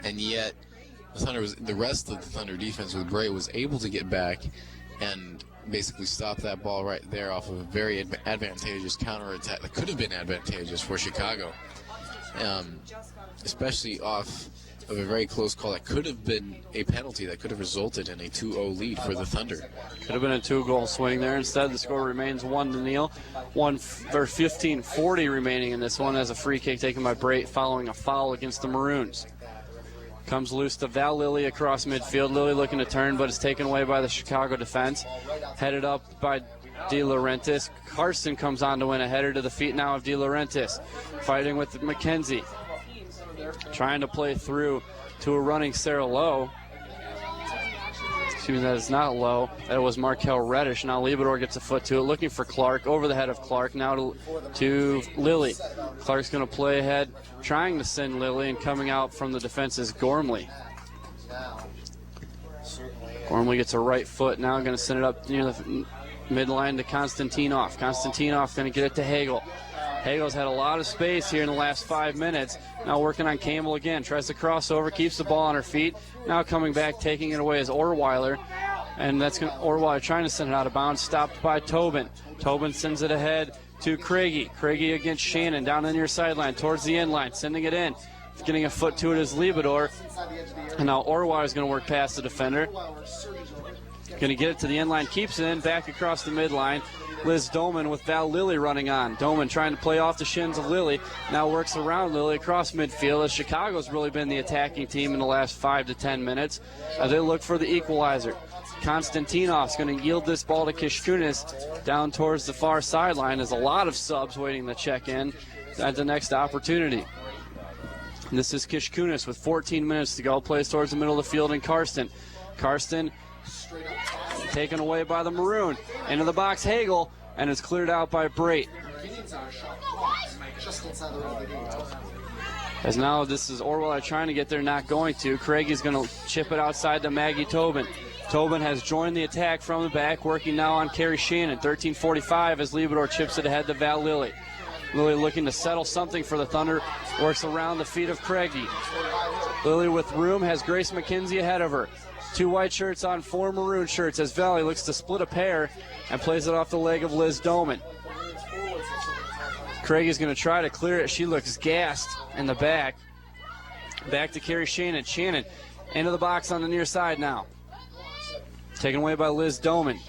C: and yet the rest of the Thunder defense with Bray was able to get back and basically stop that ball right there off of a very advantageous counterattack that could have been advantageous for Chicago, especially off of a very close call that could have been a penalty that could have resulted in a 2-0 lead for the Thunder.
A: Could have been a 2-goal swing there. Instead, the score remains 1-0. 15:40 remaining in this one as a free kick taken by Brait following a foul against the Maroons. Comes loose to Val Lilly across midfield. Lilly looking to turn, but it's taken away by the Chicago defense. Headed up by De Laurentiis. Carson comes on to win a header to the feet now of De Laurentiis. Fighting with McKenzie. Trying to play through to a running Sarah Lowe. Excuse me, that is not Lowe. That was Markel Reddish. Now Liebedor gets a foot to it, looking for Clark. Over the head of Clark, now to Lilly. Clark's going to play ahead, trying to send Lilly, and coming out from the defense is Gormley. Gormley gets a right foot, now going to send it up near the midline to Konstantinov. Konstantinov going to get it to Hagel. Hagel's had a lot of space here in the last 5 minutes. Now working on Campbell again. Tries to cross over, keeps the ball on her feet. Now coming back, taking it away is Orweiler. And that's Orweiler trying to send it out of bounds. Stopped by Tobin. Tobin sends it ahead to Craigie. Craigie against Shannon down the near sideline towards the end line. Sending it in. Getting a foot to it is Liebedor. And now Orweiler's going to work past the defender. Going to get it to the end line. Keeps it in. Back across the midline. Liz Doman with Val Lilly running on. Doman trying to play off the shins of Lilly. Now works around Lilly across midfield as Chicago's really been the attacking team in the last 5 to 10 minutes as they look for the equalizer. Konstantinov's going to yield this ball to Kishkunis down towards the far sideline. There's a lot of subs waiting to check in at the next opportunity. And this is Kishkunis with 14 minutes to go. Plays towards the middle of the field and Karsten. Karsten taken away by the Maroon. Into the box, Hagel, and it's cleared out by Brait. As now this is Orwell trying to get there, not going to. Craigie's going to chip it outside to Maggie Tobin. Tobin has joined the attack from the back, working now on Carrie Shannon. 13:45 as Liebedor chips it ahead to Val Lilly. Lilly looking to settle something for the Thunder, works around the feet of Craigie. Lilly with room has Grace McKenzie ahead of her. 2 white shirts on 4 maroon shirts as Valley looks to split a pair and plays it off the leg of Liz Doman. Craigie's going to try to clear it. She looks gassed in the back. Back to Carrie Shannon. Shannon into the box on the near side now. Taken away by Liz Doman.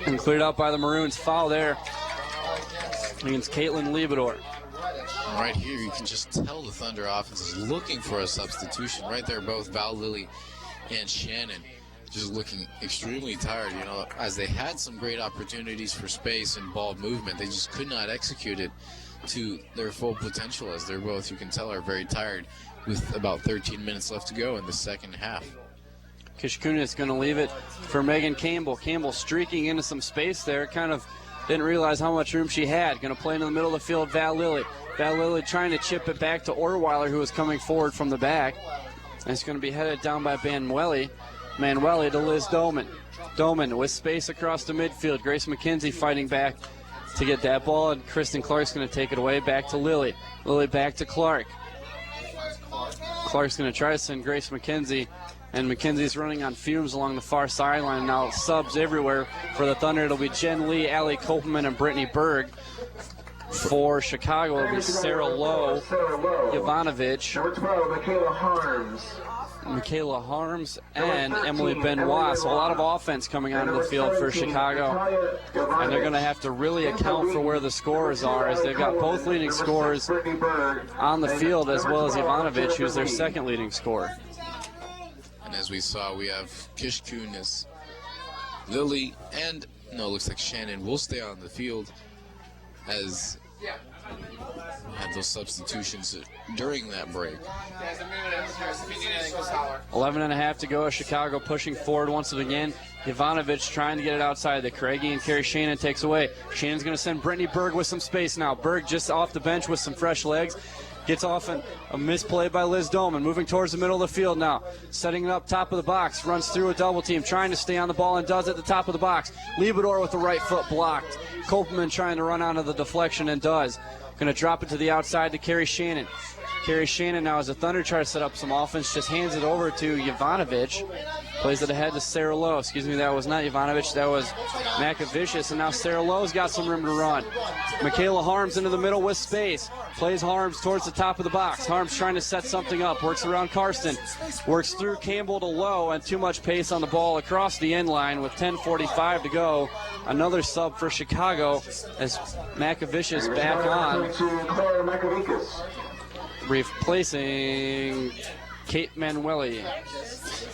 A: And cleared out by the Maroons. Foul there against Caitlin Liebedor.
C: Right here, you can just tell the Thunder offense is looking for a substitution. Right there, both Val Lilly and Shannon just looking extremely tired, you know, as they had some great opportunities for space and ball movement. They just could not execute it to their full potential, as they're both, you can tell, are very tired with about 13 minutes left to go in the second half.
A: Kishkuna is going to leave it for Megan Campbell. Campbell streaking into some space there, kind of didn't realize how much room she had. Going to play into the middle of the field, Val Lilly. Val Lilly trying to chip it back to Orweiler, who is coming forward from the back. And it's going to be headed down by Manueli. Manueli to Liz Doman. Doman with space across the midfield. Grace McKenzie fighting back to get that ball, and Kristen Clark's going to take it away back to Lilly. Lilly back to Clark. Clark's going to try to send Grace McKenzie, and McKenzie's running on fumes along the far sideline. Now subs everywhere for the Thunder. It'll be Jen Lee, Allie Kopelman, and Brittany Berg. For Chicago, it'll be Sarah Lowe, Jovanovic,
B: Number 12,
A: Michaela Harms, and Emily Benoit. So a lot of offense coming onto the field for Chicago. And they're going to have to really account for where the scores are, as they've got both leading scorers on the field, as well as Jovanovic, who's their second leading scorer.
C: And as we saw, we have Kish Kunis, Lilly, and no, it looks like Shannon will stay on the field, as had those substitutions during that break.
A: 11.5 to go. Chicago pushing forward once again. Jovanovic trying to get it outside the Craigie, and Carrie Shannon takes away. Shannon's going to send Brittany Berg with some space now. Berg just off the bench with some fresh legs. Gets off a misplay by Liz Doman. Moving towards the middle of the field now. Setting it up top of the box. Runs through a double team. Trying to stay on the ball and does at the top of the box. Liebedor with the right foot blocked. Kopelman trying to run onto the deflection and does. Going to drop it to the outside to Carrie Shannon. Carrie Shannon now, as the Thunder try to set up some offense, just hands it over to Jovanovic. Plays it ahead to Sarah Lowe. Excuse me, that was not Jovanovic, that was Makavicius. And now Sarah Lowe's got some room to run. Michaela Harms into the middle with space. Plays Harms towards the top of the box. Harms trying to set something up. Works around Karsten. Works through Campbell to Lowe, and too much pace on the ball across the end line with 10:45 to go. Another sub for Chicago as Makavicius back on, replacing Kate Manueli.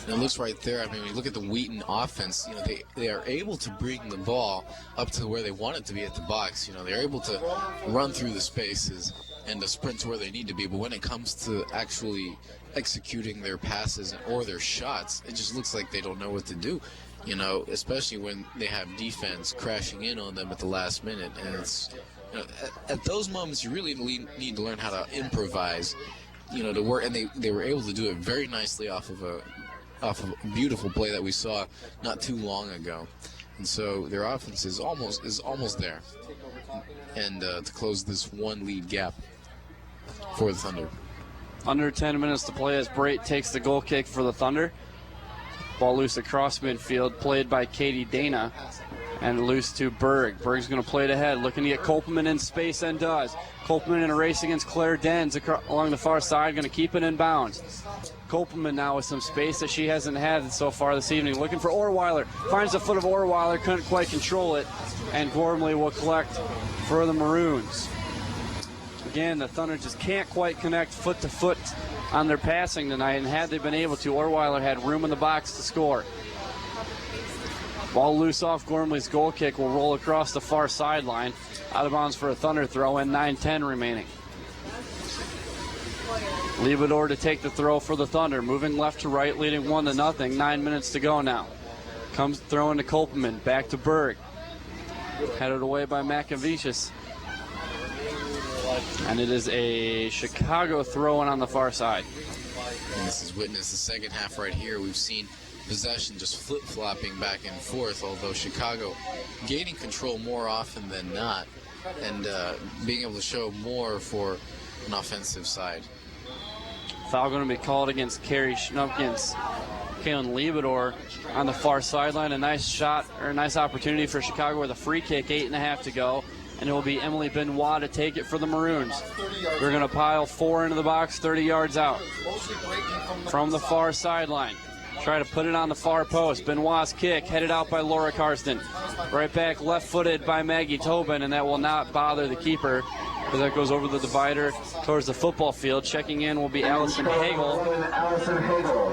C: And it looks right there, I mean, when you look at the Wheaton offense, you know, they are able to bring the ball up to where they want it to be at the box. You know, they're able to run through the spaces and to sprint to where they need to be. But when it comes to actually executing their passes or their shots, it just looks like they don't know what to do. You know, especially when they have defense crashing in on them at the last minute. And it's, you know, at those moments, you really need to learn how to improvise, you know, to work. And they were able to do it very nicely off of a beautiful play that we saw not too long ago. And so their offense is almost there. And to close this one lead gap for the Thunder.
A: Under 10 minutes to play as Brait takes the goal kick for the Thunder. Ball loose across midfield, played by Katie Dana, and loose to Berg. Berg's going to play it ahead, looking to get Kopelman in space, and does. Kopelman in a race against Claire Dens along the far side, going to keep it in bounds. Kopelman now with some space that she hasn't had so far this evening, looking for Orweiler. Finds the foot of Orweiler, couldn't quite control it, and Gormley will collect for the Maroons. Again, the Thunder just can't quite connect foot to foot on their passing tonight, and had they been able to, Orweiler had room in the box to score. Ball loose off Gormley's goal kick will roll across the far sideline. Out of bounds for a Thunder throw, and 9:10 remaining. Liebedor to take the throw for the Thunder, moving left to right, leading 1-0. 9 minutes to go now. Comes throwing to Kolperman. Back to Berg. Headed away by Makavicius. And it is a Chicago throw-in on the far side.
C: And this is witness the second half right here. We've seen possession just flip-flopping back and forth, although Chicago gaining control more often than not and being able to show more for an offensive side.
A: Foul going to be called against against Kalen Liebador on the far sideline. A nice shot, or a nice opportunity for Chicago with a free kick, 8.5 to go. And it will be Emily Benoit to take it for the Maroons. They're going to pile 4 into the box, 30 yards out. From the far sideline. Try to put it on the far post. Benoit's kick headed out by Laura Karsten. Right back left-footed by Maggie Tobin, and that will not bother the keeper because that goes over the divider towards the football field. Checking in will be Allison Hagel.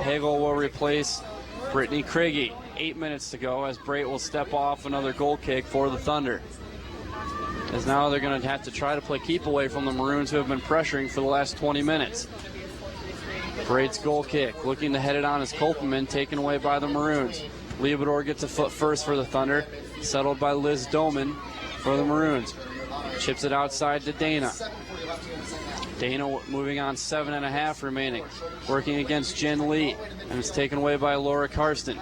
A: Hagel will replace Brittany Craigie. 8 minutes to go as Brait will step off another goal kick for the Thunder. As now they're going to have to try to play keep away from the Maroons, who have been pressuring for the last 20 minutes. Brait's goal kick, looking to head it on is Kolperman, taken away by the Maroons. Liebador gets a foot first for the Thunder, settled by Liz Doman for the Maroons. Chips it outside to Dana. Dana moving on, 7.5 remaining. Working against Jen Lee, and it's taken away by Laura Karsten.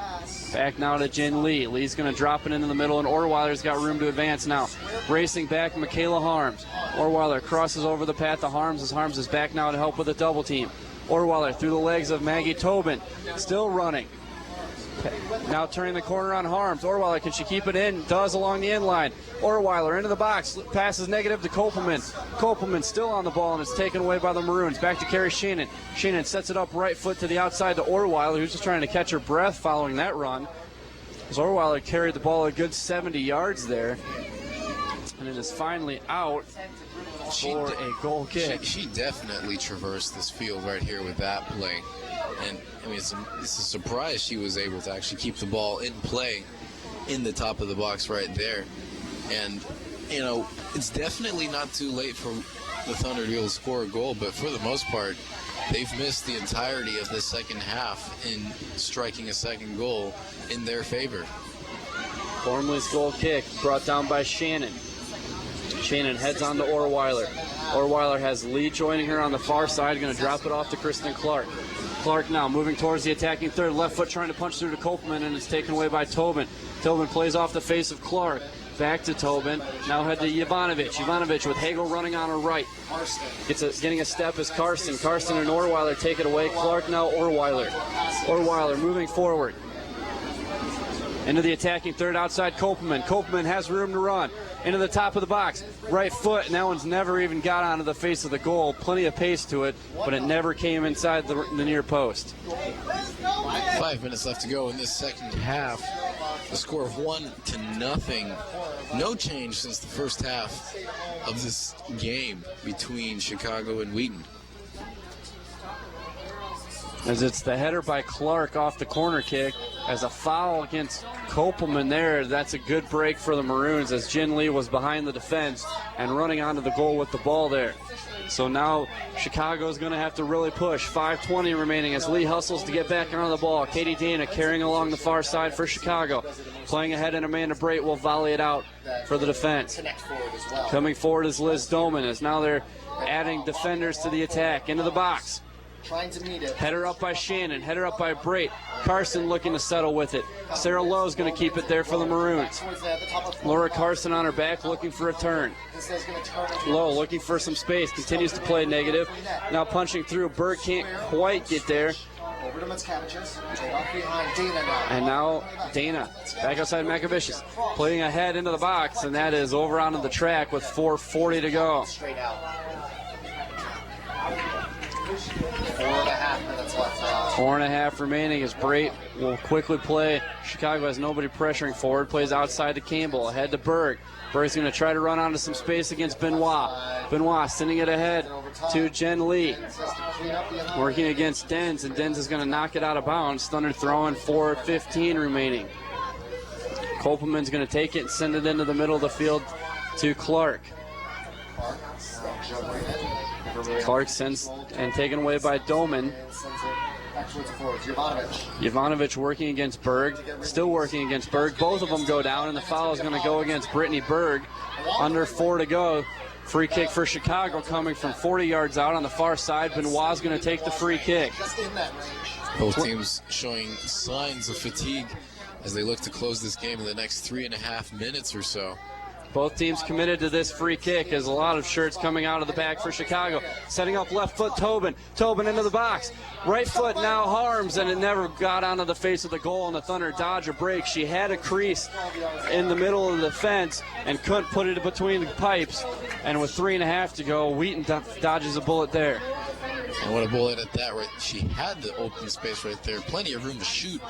A: Back now to Jen Lee. Lee's going to drop it into the middle, and Orweiler's got room to advance now. Racing back, Michaela Harms. Orweiler crosses over the path to Harms as Harms is back now to help with a double team. Orweiler through the legs of Maggie Tobin. Still running. Now turning the corner on Harms. Orweiler, can she keep it in? Does along the end line. Orweiler into the box. Passes negative to Kolperman. Kolperman still on the ball, and it's taken away by the Maroons. Back to Carrie Shannon. Shannon sets it up right foot to the outside to Orweiler, who's just trying to catch her breath following that run. As Orweiler carried the ball a good 70 yards there. And it is finally out for a goal kick.
C: She definitely traversed this field right here with that play. And I mean, it's a surprise she was able to actually keep the ball in play in the top of the box right there. And, you know, it's definitely not too late for the Thunder to be able to score a goal, but for the most part, they've missed the entirety of the second half in striking a second goal in their favor.
A: Gormley's goal kick brought down by Shannon. Shannon heads on to Orweiler. Orweiler has Lee joining her on the far side, going to drop it off to Kristen Clark. Clark now moving towards the attacking third, left foot trying to punch through to Kolperman, and it's taken away by Tobin. Tobin plays off the face of Clark. Back to Tobin. Now head to Jovanovic. Jovanovic with Hagel running on her right. Getting a step is Karsten. Karsten and Orweiler take it away. Clark now Orweiler. Orweiler moving forward. Into the attacking third outside Kolperman. Kolperman has room to run. Into the top of the box. Right foot, and that one's never even got onto the face of the goal. Plenty of pace to it, but it never came inside the near post.
C: 5 minutes left to go in this second half. The score of 1-0. No change since the first half of this game between Chicago and Wheaton.
A: As it's the header by Clark off the corner kick. As a foul against Kolperman there, that's a good break for the Maroons as Jen Lee was behind the defense and running onto the goal with the ball there. So now Chicago's going to have to really push. 5:20 remaining as Lee hustles to get back on the ball. Katie Dana carrying along the far side for Chicago. Playing ahead, and Amanda Brait will volley it out for the defense. Coming forward is Liz Doman as now they're adding defenders to the attack. Into the box.
D: Trying to meet it.
A: Header up by Shannon, header up by Brait. Carson looking to settle with it. Sarah Lowe's going to keep it there for the Maroons. Laura Carson on her back looking for a turn. Lowe looking for some space, continues to play negative. Now punching through, Berg can't quite get there.
D: Over to Miscaviges. Behind Dana now.
A: And now Dana back outside Makavicius. Playing ahead into the box, and that is over onto the track with 4:40 to go.
D: Straight out. 4.5 minutes left now.
A: 4.5 remaining as Brait will quickly play. Chicago has nobody pressuring forward. Plays outside to Campbell. Ahead to Berg. Berg's going to try to run onto some space against Benoit. Benoit sending it ahead to Jen Lee. Working against Dens, and Dens is going to knock it out of bounds. Thunder throwing 4:15 remaining. Kolperman's going to take it and send it into the middle of the field to Clark. Clark sends and taken away by Doman.
D: Actually, it's forwards. Jovanovic.
A: Jovanovic working against Berg, still working against Berg. Both of them go down, and the foul is going to go against Brittany Berg. Under 4 to go. Free kick for Chicago coming from 40 yards out on the far side. Benoit's going to take the free kick.
D: Just in that range.
C: Both teams showing signs of fatigue as they look to close this game in the next 3.5 minutes or so.
A: Both teams committed to this free kick as a lot of shirts coming out of the back for Chicago. Setting up left foot Tobin. Tobin into the box. Right foot now Harms, and it never got onto the face of the goal, and the Thunder dodge a break. She had a crease in the middle of the fence and couldn't put it between the pipes. And with 3.5 to go, Wheaton dodges a bullet there.
C: And what a bullet at that, right? She had the open space right there. Plenty of room to shoot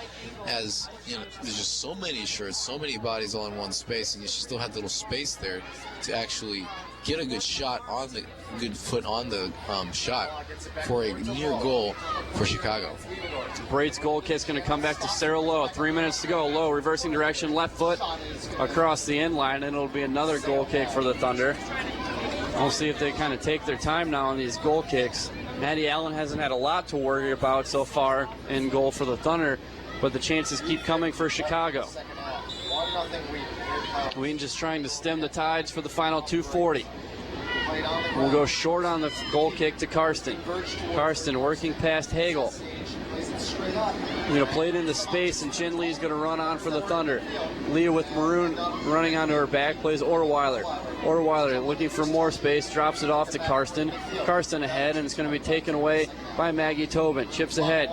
C: as, you know, there's just so many shirts, so many bodies all in one space, and she still had little space there to actually get a good shot on the good foot on the shot for a near goal for Chicago.
A: Braid's goal kick's going to come back to Sarah Lowe. 3 minutes to go. Lowe reversing direction, left foot across the end line, and it'll be another goal kick for the Thunder. We'll see if they kind of take their time now on these goal kicks. Maddie Allen hasn't had a lot to worry about so far in goal for the Thunder, but the chances keep coming for Chicago. Wheaton just trying to stem the tides for the final 2:40. We'll go short on the goal kick to Karsten. Karsten working past Hagel. Going to play it into space, and Chin Lee's going to run on for the Thunder. Leah with Maroon running onto her back, plays Orweiler. Orweiler looking for more space, drops it off to Karsten. Karsten ahead, and it's going to be taken away by Maggie Tobin. Chips ahead.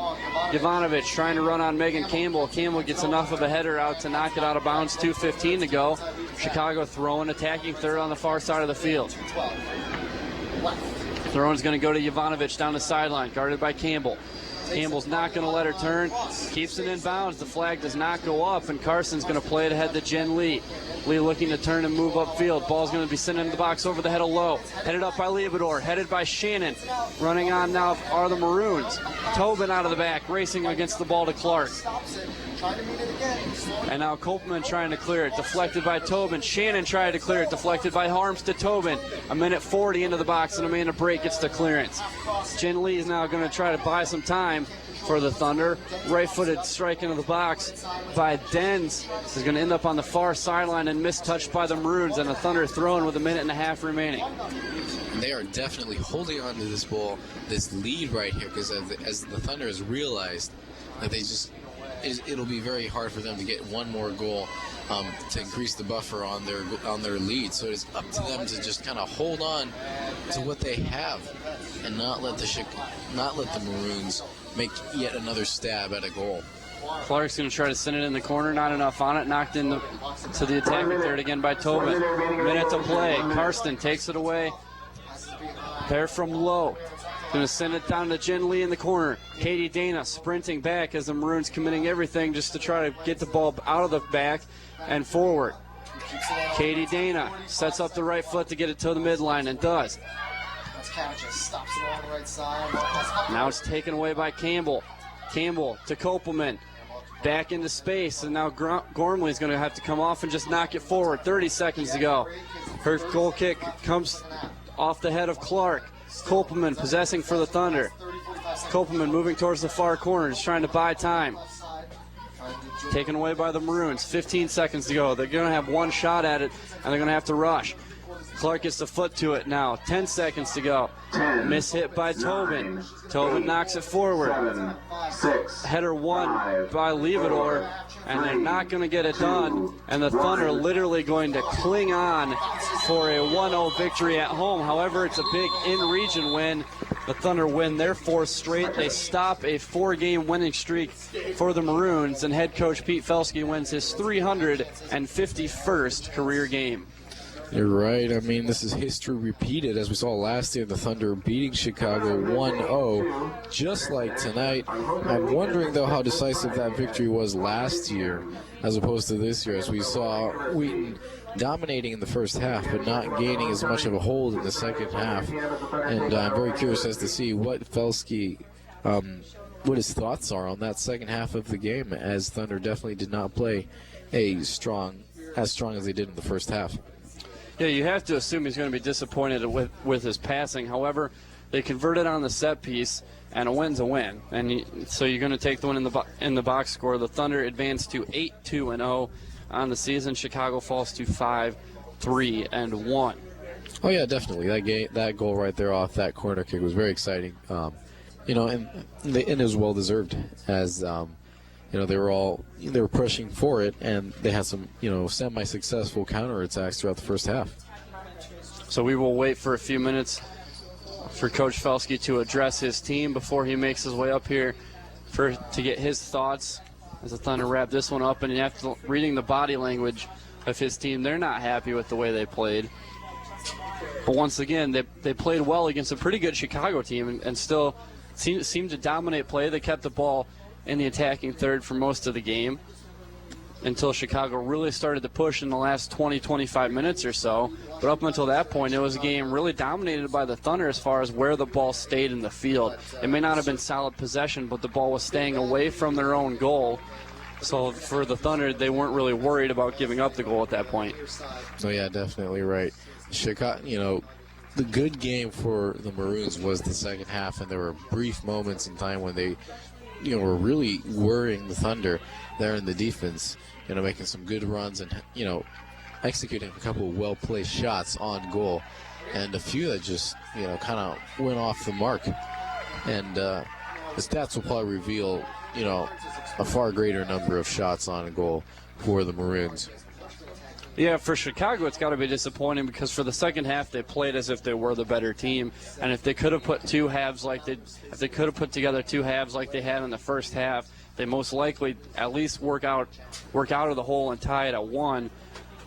A: Jovanovic trying to run on Megan Campbell. Campbell gets enough of a header out to knock it out of bounds. 2:15 to go. Chicago throwing, attacking third on the far side of the field. Throw-in's going to go to Jovanovic down the sideline, guarded by Campbell. Campbell's not going to let her turn. Keeps it in bounds. The flag does not go up, and Carson's going to play it ahead to Jen Lee. Lee looking to turn and move upfield. Ball's going to be sent into the box over the head of Lowe. Headed up by Leibador. Headed by Shannon. Running on now are the Maroons. Tobin out of the back, racing against the ball to Clark. And now Kopelman trying to clear it. Deflected by Tobin. Shannon tried to clear it. Deflected by Harms to Tobin. A minute 40 into the box, and a minute break gets the clearance. Jen Lee is now going to try to buy some time for the Thunder. Right-footed strike into the box by Dens. This is going to end up on the far sideline and mistouched by the Maroons, and the Thunder throwing with a minute and a half remaining.
C: They are definitely holding on to this ball, this lead right here, because as the Thunder has realized that they just, it'll be very hard for them to get one more goal to increase the buffer on their lead. So it's up to them to just kind of hold on to what they have and not let the Maroons make yet another stab at a goal.
A: Clark's going to try to send it in the corner. Not enough on it. Knocked in to the attacking third again by Tobin. Minute to play. Karsten takes it away. There from Lowe. Going to send it down to Jen Lee in the corner. Katie Dana sprinting back as the Maroons committing everything just to try to get the ball out of the back and forward. Katie Dana sets up the right foot to get it to the midline and does.
D: Stops it on the right side.
A: Now it's taken away by Campbell. Campbell to Kopelman. Back into space, and now Gormley's going to have to come off and just knock it forward. 30 seconds to go. Her goal kick comes off the head of Clark. Kopelman possessing for the Thunder. Kopelman moving towards the far corner, just trying to buy time. Taken away by the Maroons. 15 seconds to go. They're going to have one shot at it, and they're going to have to rush. Clark gets the foot to it now. 10 seconds to go.
B: 10,
A: Miss hit by Tobin.
B: 9,
A: Tobin
B: 8,
A: knocks it forward.
B: 7, 6,
A: Header won
B: 5,
A: by Leibador, and they're not going to get it done. And the Thunder literally going to cling on for a 1-0 victory at home. However, it's a big in-region win. The Thunder win their fourth straight. They stop a 4-game winning streak for the Maroons, and head coach Pete Felski wins his 351st career game.
C: You're right. I mean, this is history repeated, as we saw last year, the Thunder beating Chicago 1-0, just like tonight. I'm wondering, though, how decisive that victory was last year as opposed to this year, as we saw Wheaton dominating in the first half, but not gaining as much of a hold in the second half. And I'm very curious as to see what Felski, what his thoughts are on that second half of the game, as Thunder definitely did not play as strong as they did in the first half.
A: Yeah, you have to assume he's going to be disappointed with his passing. However, They converted on the set piece, and a win's a win. And so you're going to take the win in the box score. The Thunder advance to 8-2-0 on the season. Chicago falls to 5-3-1.
C: Oh yeah, definitely. That goal right there off that corner kick was very exciting. And it was well deserved, as they were pushing for it, and they had some semi-successful counterattacks throughout the first half.
A: So we will wait for a few minutes for Coach Felski to address his team before he makes his way up here to get his thoughts as the Thunder wrap this one up. And after reading the body language of his team, they're not happy with the way they played. But once again, they played well against a pretty good Chicago team and still seemed to dominate play. They kept the ball in the attacking third for most of the game until Chicago really started to push in the last 20-25 minutes or so. But up until that point, it was a game really dominated by the Thunder as far as where the ball stayed in the field. It may not have been solid possession, but the ball was staying away from their own goal. So for the Thunder, they weren't really worried about giving up the goal at that point.
C: Oh yeah, definitely right. Chicago, the good game for the Maroons was the second half, and there were brief moments in time when they, were really worrying the Thunder there in the defense, making some good runs and, executing a couple of well-placed shots on goal, and a few that just, kind of went off the mark. And the stats will probably reveal, a far greater number of shots on goal for the Maroons.
A: Yeah, for Chicago, it's got to be disappointing because for the second half, they played as if they were the better team. And if they could have put if they could have put together two halves like they had in the first half, they most likely at least work out of the hole and tie it at 1,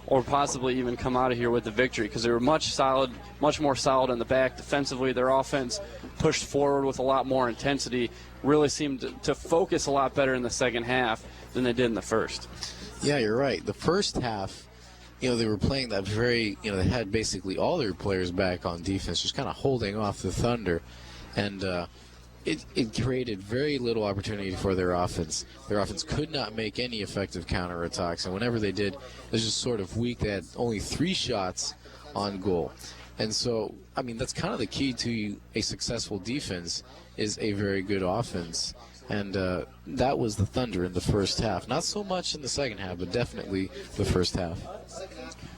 A: or possibly even come out of here with the victory because they were much more solid in the back. Defensively, their offense pushed forward with a lot more intensity, really seemed to focus a lot better in the second half than they did in the first. Yeah,
C: you're right. The first half, they were playing that very, they had basically all their players back on defense, just kind of holding off the Thunder. And it created very little opportunity for their offense. Their offense could not make any effective counterattacks, and whenever they did, it was just sort of weak. They had only 3 shots on goal. And so, that's kind of the key to a successful defense is a very good offense. And that was the Thunder in the first half. Not so much in the second half, but definitely the first half.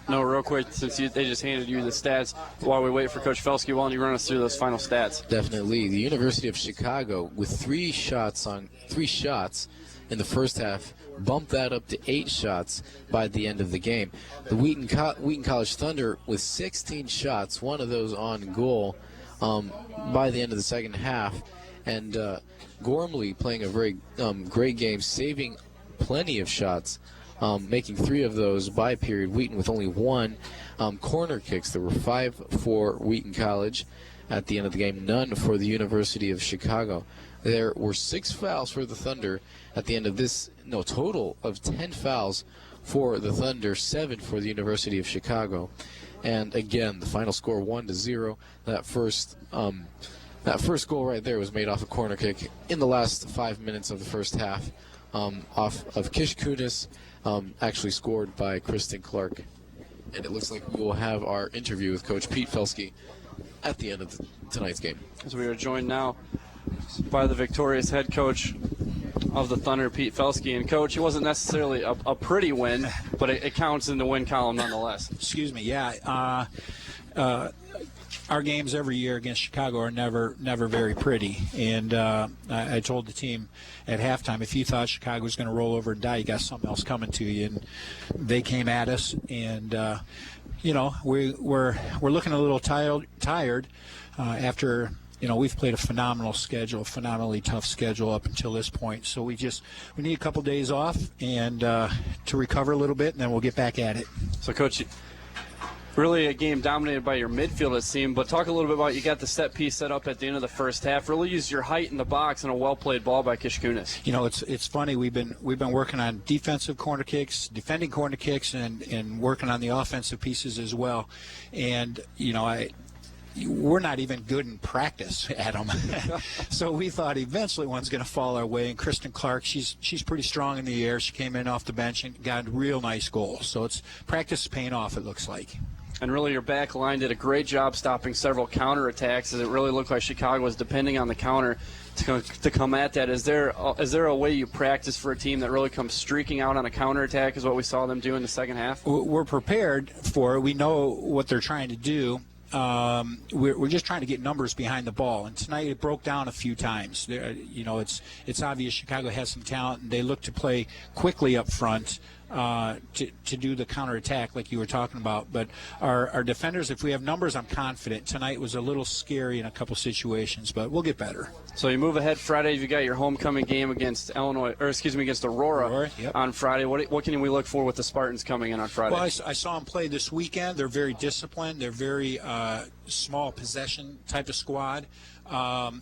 A: No, real quick, since they just handed you the stats, while we wait for Coach Felski, why don't you run us through those final stats?
C: Definitely. The University of Chicago, with 3 shots in the first half, bumped that up to 8 shots by the end of the game. The Wheaton College Thunder, with 16 shots, one of those on goal, by the end of the second half. And Gormley playing a very great game, saving plenty of shots, making 3 of those by period. Wheaton with only 1. Corner kicks, there were 5 for Wheaton College at the end of the game, none for the University of Chicago. There were 6 fouls for the Thunder at the end of this, total of 10 fouls for the Thunder, 7 for the University of Chicago. And again, the final score 1-0. That first goal right there was made off a corner kick in the last 5 minutes of the first half, off of Kish Kunis, actually scored by Kristen Clark. And it looks like we will have our interview with Coach Pete Felski at the end of tonight's game.
A: As we are joined now by the victorious head coach of the Thunder, Pete Felski. And, Coach, it wasn't necessarily a pretty win, but it counts in the win column nonetheless.
F: Excuse me, yeah. Our games every year against Chicago are never very pretty. And I told the team at halftime, if you thought Chicago was going to roll over and die, you got something else coming to you. And they came at us, and we're looking a little tired after. We've played a phenomenal schedule, phenomenally tough schedule up until this point. So we need a couple days off and to recover a little bit, and then we'll get back at it.
A: So, Coach, really a game dominated by your midfield, it seemed. But talk a little bit about, you got the set piece set up at the end of the first half. Really used your height in the box and a well-played ball by Kish Kunis.
F: It's funny. We've been working on defensive corner kicks, defending corner kicks, and working on the offensive pieces as well. And, we're not even good in practice at them. So we thought eventually one's going to fall our way. And Kristen Clark, she's pretty strong in the air. She came in off the bench and got a real nice goal. So practice is paying off, it looks like.
A: And really, your back line did a great job stopping several counterattacks, as it really looked like Chicago was depending on the counter to come at that. Is there a way you practice for a team that really comes streaking out on a counterattack, is what we saw them do in the second half?
F: We're prepared for it. We know what they're trying to do. We're just trying to get numbers behind the ball, and tonight it broke down a few times. It's obvious Chicago has some talent, and they look to play quickly up front to do the counterattack like you were talking about. But our defenders, if we have numbers, I'm confident. Tonight was a little scary in a couple situations, but we'll get better.
A: So you move ahead Friday. You got your homecoming game against against Aurora
F: yep.
A: on Friday. What can we look for with the Spartans coming in on Friday?
F: Well, I saw them play this weekend. They're very disciplined. They're very small possession type of squad. I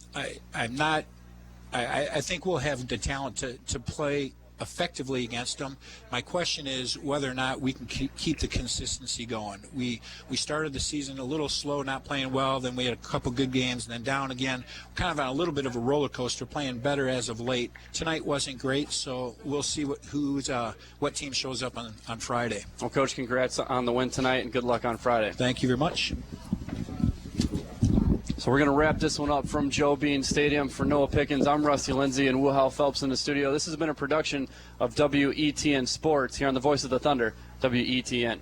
F: think we'll have the talent to play effectively against them. My question is whether or not we can keep the consistency going. We started the season a little slow, not playing well, then we had a couple good games, and then down again. Kind of on a little bit of a roller coaster, playing better as of late. Tonight wasn't great, so we'll see what team shows up on Friday.
A: Well, Coach, congrats on the win tonight, and good luck on Friday.
F: Thank you very much.
A: So we're going to wrap this one up from Joe Bean Stadium. For Noah Pickens, I'm Rusty Lindsay and Will Phelps in the studio. This has been a production of WETN Sports here on the Voice of the Thunder, WETN.